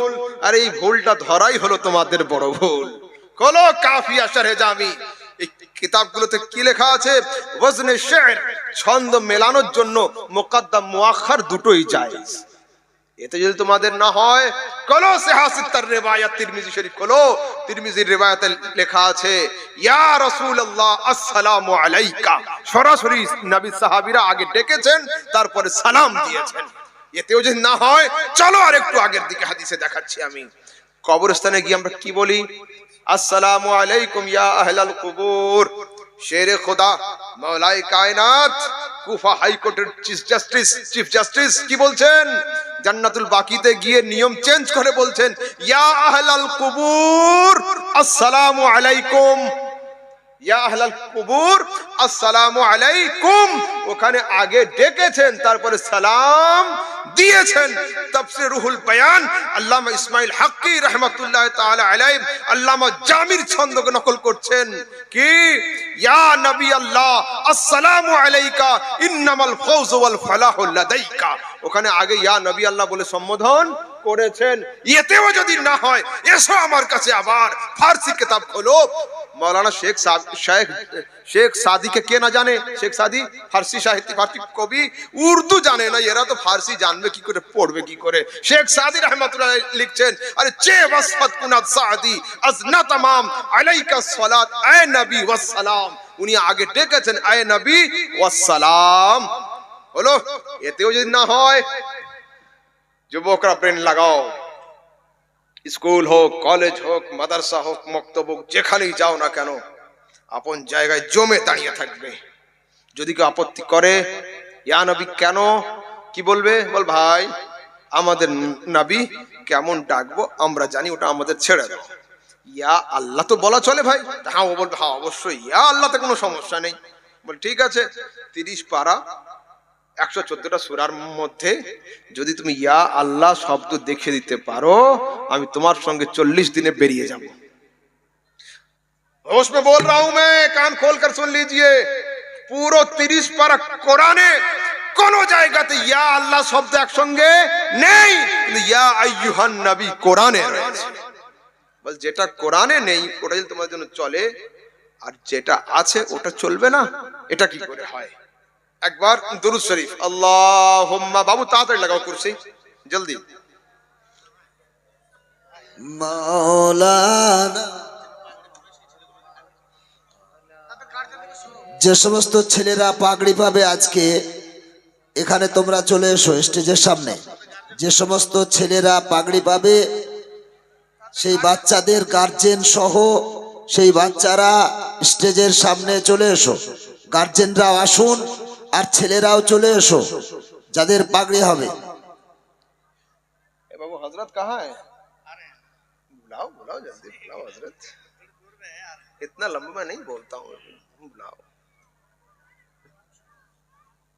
আর এই ভুলটা ধরাই হলো তোমাদের বড় ভুল। কলো কাফিয়া শারহে জামি, এই কিতাবগুলোতে কি লেখা আছে? ওয়াজনে শের, ছন্দ মেলানোর জন্য মুকদ্দম মুআখার দুটোই জায়েজ। এতে যদি তোমাদের না হয়, কলো সিহাসিত রিওয়ায়াত তিরমিজি শরীফ খোলো, তিরমিজির রিওয়ায়াতে লেখা আছে ইয়া রাসূলুল্লাহ আসসালামু আলাইকা, সরাসরি নবী সাহাবীরা আগে ডেকেছেন তারপরে সালাম দিয়েছেন। এতেও যদি না হয়, চলো আর একটু আগের দিকে হাদিসে দেখাচ্ছি আমি। কবরস্থানে গিয়ে আমরা কি বলি? আসসালামু আলাইকুম ইয়া আহলাল কুবুর। শেরে খোদা মাওলায়ে কায়নাত কুফা হাইকোর্টের চিফ জাস্টিস কি বলছেন? জান্নাতুল বাকিতে গিয়ে নিয়ম চেঞ্জ করে বলছেন ইয়া আহলাল কুবুর আসসালামু আলাইকুম, ইয়া আহলাল কুবুর আসসালামু আলাইকুম। ওখানে আগে ডেকেছেন তারপরে সালাম দিয়েছেন। তাফসীর রুহুল বায়ান আল্লামা ইসমাইল হাক্কি রাহমাতুল্লাহ তাআলা আলাইহি আল্লামা জামির ছন্দকে নকল করছেন কি ইয়া নবী আল্লাহ আসসালামু আলাইকা ইন্নামাল ফাওজ ওয়াল ফালাহু লাদাইকা। ওখানে আগে ইয়া নবী আল্লাহ বলে সম্বোধন করেছেন। এতেও যদি না হয়, এসো আমার কাছে আবার ফারসি কিতাব খোলো। মৌলানা শেখ সাদিকে কে না জানে? শেখ সাদি ফারসি সাহিত্য, ফারসি কবি, উর্দু জানে না, এরা তো ফারসি জানবে কি করে, পড়বে কি করে? শেখ সাদি রাহমাতুল্লাহ লিখছেন আরে চে ওয়াসফাত কুনাত সাদি আজনা তামাম আলাইকা সালাত আয় নবী ওয়াস সালাম। উনি আগে ডেকেছেন আয় নবী ওয়াস সালাম। হলো, এতেও যদি না হয়, যুবকরা ব্রেন লাগাও। স্কুল হোক, কলেজ হোক, মাদ্রাসা হোক, মক্তব হোক, যেখানেই যাও না কেন আপন জায়গায় জমে দাঁড়িয়ে থাকবে। যদি কেউ আপত্তি করে ইয়া নবী কেন, কি বলবে? বল ভাই আমাদের নবী কেমন ডাকবো আমরা জানি, ওটা আমাদের ছেড়ে দাও। ইয়া আল্লাহ তো বলা চলে ভাই? হ্যাঁ, ও বলবে হ্যাঁ অবশ্যই ইয়া আল্লাহতে কোনো সমস্যা নেই। বল ঠিক আছে, 30 পারা 114টা সূরার মধ্যে যদি তুমি ইয়া আল্লাহ শব্দ দেখে দিতে পারো, আমি তোমার সঙ্গে 40 দিনে বেরিয়ে যাব। उसमें बोल रहा हूं मैं, कान खोल कर सुन लीजिए, পুরো 30 পারা কোরআনে কোন জায়গাতে ইয়া আল্লাহ শব্দ একসঙ্গে নেই, কিন্তু ইয়া আইয়ুহান নবী কোরআনে রয়েছে। বল যেটা কোরআনে নেই ওটা যদি তোমার জন্য চলে, আর যেটা আছে ওটা চলবে না, এটা কি করে হয়? একবার দুরূদ শরীফ, আল্লাহুম্মা, বাবু তাড়াতাড়ি লাগাও কুরসি জলদি। মাওলানা, যে সমস্ত ছেলেরা পাগড়ি পাবে আজকে এখানে তোমরা চলে এসো স্টেজের সামনে। যে সমস্ত ছেলেরা পাগড়ি পাবে সেই বাচ্চাদের গার্জেন সহ সেই বাচ্চারা স্টেজের সামনে চলে এসো। গার্জেনরাও আসুন আর ছেলেরাও চলে এসো যাদের পাগড়ি হবে। বাবু হযরত कहां है? बुलाओ बुलाओ जल्दी बुलाओ हजरत, इतना लंबा मैं नहीं बोलता हूँ, बुलाओ।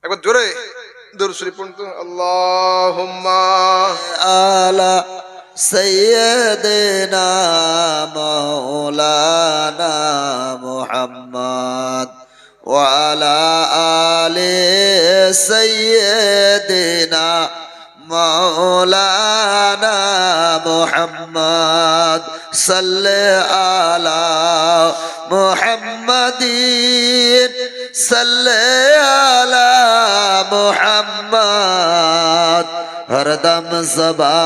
एक बार जोरे दुरूद शरीफ पढ़ो, अल्लाहुम्मा आला सय्यदना मौलाना मुहम्मद व आला आले सय्यदना मौलाना मुहम्मद सल्ले आला मुहम्मदीन सल्ले आला मुहम्मद हरदम सबा।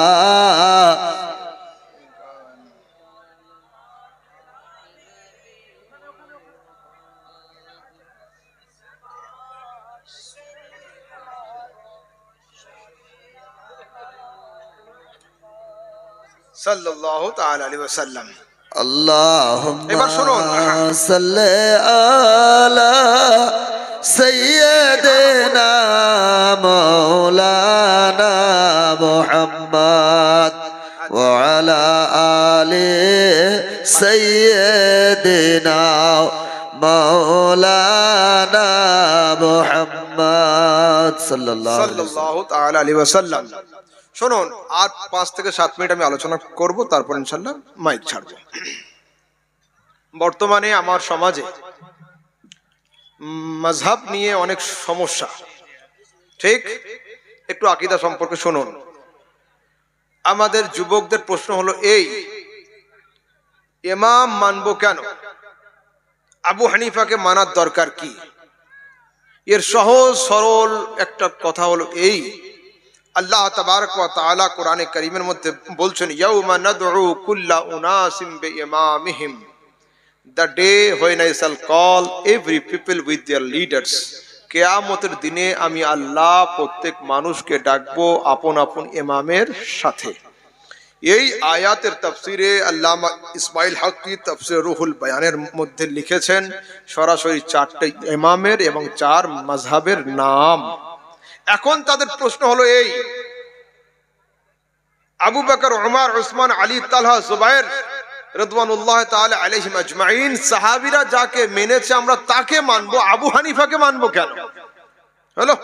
सल्लल्लाहु ताला अलैहि वसल्लम। अल्लाहुम्मा सल्ले अला सय्यदना मौलाना मुहम्मद व अला आले सय्यदना मौलाना मुहम्मद सल्लल्लाहु ताला अलैहि वसल्लम। শুনুন, আর 5 থেকে 7 মিনিট আমি আলোচনা করব, তারপর ইনশাআল্লাহ মাইক ছাড়ব। বর্তমানে আমার সমাজে মাযহাব নিয়ে অনেক সমস্যা, ঠিক? একটু আকীদা সম্পর্কে শুনুন। আমাদের যুবকদের প্রশ্ন হলো এই, ইমাম মানবো কেন? আবু হানিফাকে মানার দরকার কি? এর সহজ সরল একটা কথা হলো এই, আল্লাহ তাবারক ওয়া তাআলা কোরআনে কারীমের মধ্যে বলছেন, ইয়াউমা নাদউ কুল্লা উনাসিম বিইমামিহিম, the day when I shall call every people with their leaders। কিয়ামতের দিনে আমি আল্লাহ প্রত্যেক মানুষকে ডাকবো আপন আপন ইমামের সাথে। এই আয়াতের তাফসিরে আল্লামা ইসমাইল হকি তাফসির রুহুল বায়ানের মধ্যে লিখেছেন সরাসরি 4টি ইমামের এবং 4 মাযহাবের নাম। এখন তাদের প্রশ্ন হলো এই, আবু বকর, উমর, উসমান, আলী, তালহা, জুবায়ের রাদিয়াল্লাহু তাআলা আলাইহিম আজমাইন, সাহাবীরা যাকে মেনেছে আমরা তাকে মানবো, আবু হানিফাকে মানবো কেন? হলো,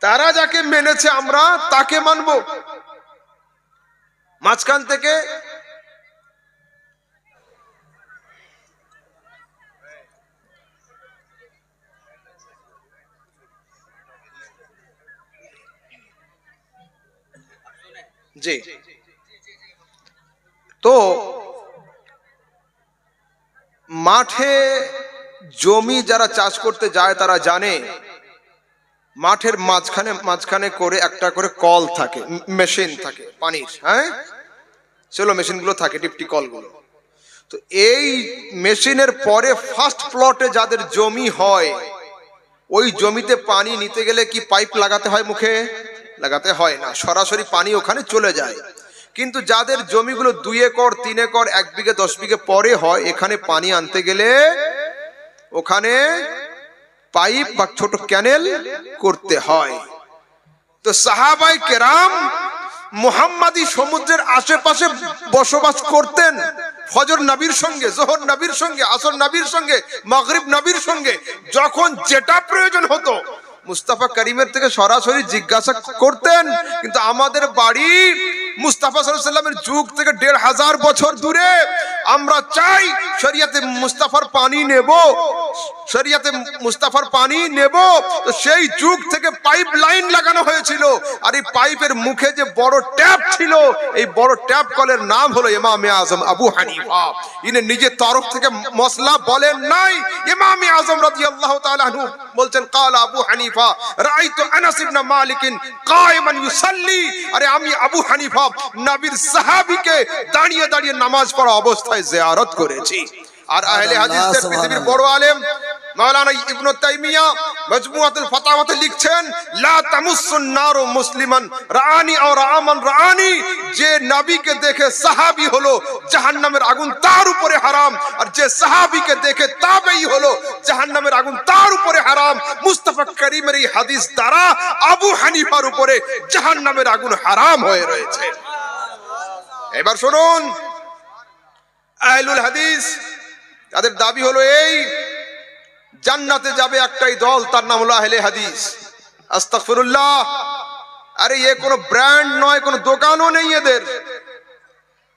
তারা যাকে মেনেছে আমরা তাকে মানবো। মাঝখান থেকে জি, তো মাঠে জমি যারা চাষ করতে যায় তারা জানে মাঠের মাঝখানে করে একটা করে কল থাকে, মেশিন থাকে পানির, হ্যাঁ সেলো মেশিনগুলো থাকে, টিপটি কলগুলো। তো এই মেশিনের পরে ফার্স্ট প্লটে যাদের জমি হয়, ওই জমিতে পানি নিতে গেলে কি পাইপ লাগাতে হয়? মুখে লাগাতে হয় না, সরাসরি পানি ওখানে চলে যায়। কিন্তু যাদের জমিগুলো 2 একর 3 একর 1 বিঘে 10 বিঘে পরে হয়, এখানে পানি আনতে গেলে ওখানে পাইপ বা ছোট ক্যানেল করতে হয়। তো সাহাবায়ে কেরাম মুহাম্মাদি সমুদ্রের আশেপাশে বসবাস করতেন। ফজর নবীর সঙ্গে, যোহর নবীর সঙ্গে, আসর নবীর সঙ্গে, মাগরিব নবীর সঙ্গে যখন যেটা প্রয়োজন হতো মুস্তাফা করিমের থেকে সরাসরি জিজ্ঞাসা করতেন। কিন্তু আমাদের বাড়ি মুস্তাফা সাল্লাল্লাহু আলাইহি ওয়াসাল্লামের যুগ থেকে ১৫০০ বছর দূরে। আমরা চাই শরিয়াতে মুস্তাফার পানি নেব, শরিয়াতে মুস্তাফার পানি নেব। তো সেই যুগ থেকে পাইপ লাইন লাগানো হয়েছিল, আর এই পাইপের মুখে যে বড় ট্যাপ ছিল, এই বড় ট্যাপ কলের নাম হলো ইমামে আজম আবু হানিফা। ইনি নিজের তরফ থেকে মশলা বলেন নাই। ইমামে আজম রাদিয়াল্লাহু তাআলা আনহু বলছেন, ক্বালা আবু হানিফা রাআইতু আনাস ইবনে মালিক কায়মান ইউসাল্লি। আরে আমি আবু হানিফা নবীর সাহাবীকে দাঁড়িয়ে দাঁড়িয়ে নামাজ পড়া অবস্থায় জিয়ারত করেছি। আর আহলে হাদিসদের পৃথিবীর বড় আলেম মাওলানা ইবনে তাইমিয়া মাজমুআতুল ফাতাওয়াতে লিখছেন, লা তামুসুন নারু মুসলিমান রাআনি আও রাআমান রাআনি। যে নবীকে দেখে সাহাবী হলো, জাহান্নামের আগুন তার উপরে হারাম। আর যে সাহাবীকে দেখে তাবেঈ হলো, জাহান্নামের আগুন তার উপরে হারাম। মুস্তাফা করিমের এই হাদিস দ্বারা আবু হানিফার উপরে জাহান্নামের আগুন হারাম হয়ে রয়েছে। এবার শুনুন, আহলুল হাদিস তাদের দাবি হলো এই, জান্নাতে যাবে একটাই দল, তার নাম হলো আহলে হাদিস। আস্তাগফিরুল্লাহ। আরে এ কোনো ব্র্যান্ড নয়, কোনো দোকানও নেই এদের।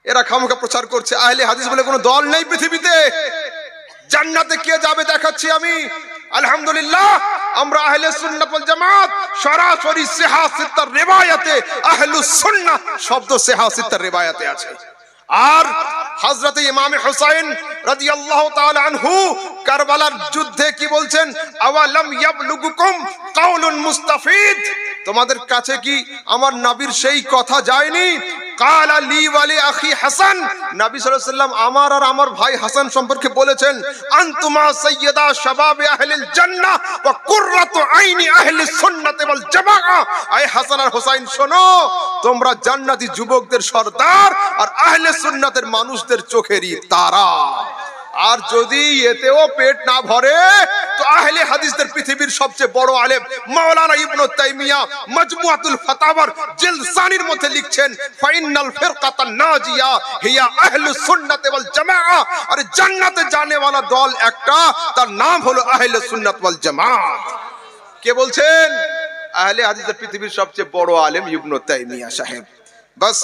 এরা খামখা প্রচার করছে আহলে হাদিস বলে কোনো দল নেই পৃথিবীতে। জান্নাতে কে যাবে দেখাচ্ছি আমি। আলহামদুলিল্লাহ, আমরা আহলে সুন্নাত ওয়াল জামাত সরাসরি সিহাহ সিত্তার রিওয়ায়াতে আহলুস সুন্নাহ শব্দ সিহাহ সিত্তার রিওয়ায়াতে আছে। আর হযরত ইমাম হুসাইন রাদিয়াল্লাহু তাআলা আনহু কারবালার যুদ্ধে কি বলছেন, আওয়ালাম ইয়াবলুগুকুম কাউলুন মুস্তাফিদ। তোমাদের কাছে কি আমার নবীর সেই কথা যায়নি? কালা লি ওয়ালি আখি হাসান। নবী সাল্লাল্লাহু আলাইহি ওয়াসাল্লাম আমার আর আমার ভাই হাসান সম্পর্কে বলেছেন, আনতুমা সাইয়্যিদা শাবাবে আহলিল জান্নাহ ওয়া কুররাতু আইনি আহলিস সুন্নাতি ওয়াল জামাআ। আয় হাসান আর হুসাইন শোনো, তোমরা জান্নাতি যুবকদের সরদার আর আহলে সুন্নাতের মানুষদের চোখেরই তারা। আর যদি এতেও পেট না ভরে তো আহলে হাদিসদের পৃথিবীর সবচেয়ে বড় আলেম মাওলানা ইবনে তাইমিয়া মাজমুআতুল ফাতাওয়ার জিলসানির মধ্যে লিখছেন, ফাইনাল ফিরকাতান নাজিয়া হিয়া আহলুস সুন্নাত ওয়াল জামাআ। আর জান্নাতে জানে ওয়ালা দল একটা, তার নাম হলো আহলে সুন্নাত ওয়াল জামাত। কে বলছেন? আহলে হাদিসদের পৃথিবীর সবচেয়ে বড় আলেম ইবনে তাইমিয়া সাহেব। বাস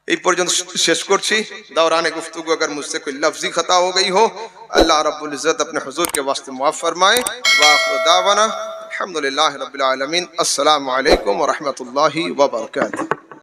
এই পর্যন্ত শেষ করছি। दौरान गुफ्तगू अगर मुझसे कोई लफ्जी खता हो गई हो, अल्लाह रब्बुल इज्जत अपने हुजूर के वास्ते माफ फरमाए। व आखिर दावाना अल्हम्दुलिल्लाहि रब्बिल आलमीन। अस्सलामु अलैकुम व रहमतुल्लाहि व बरकातहू।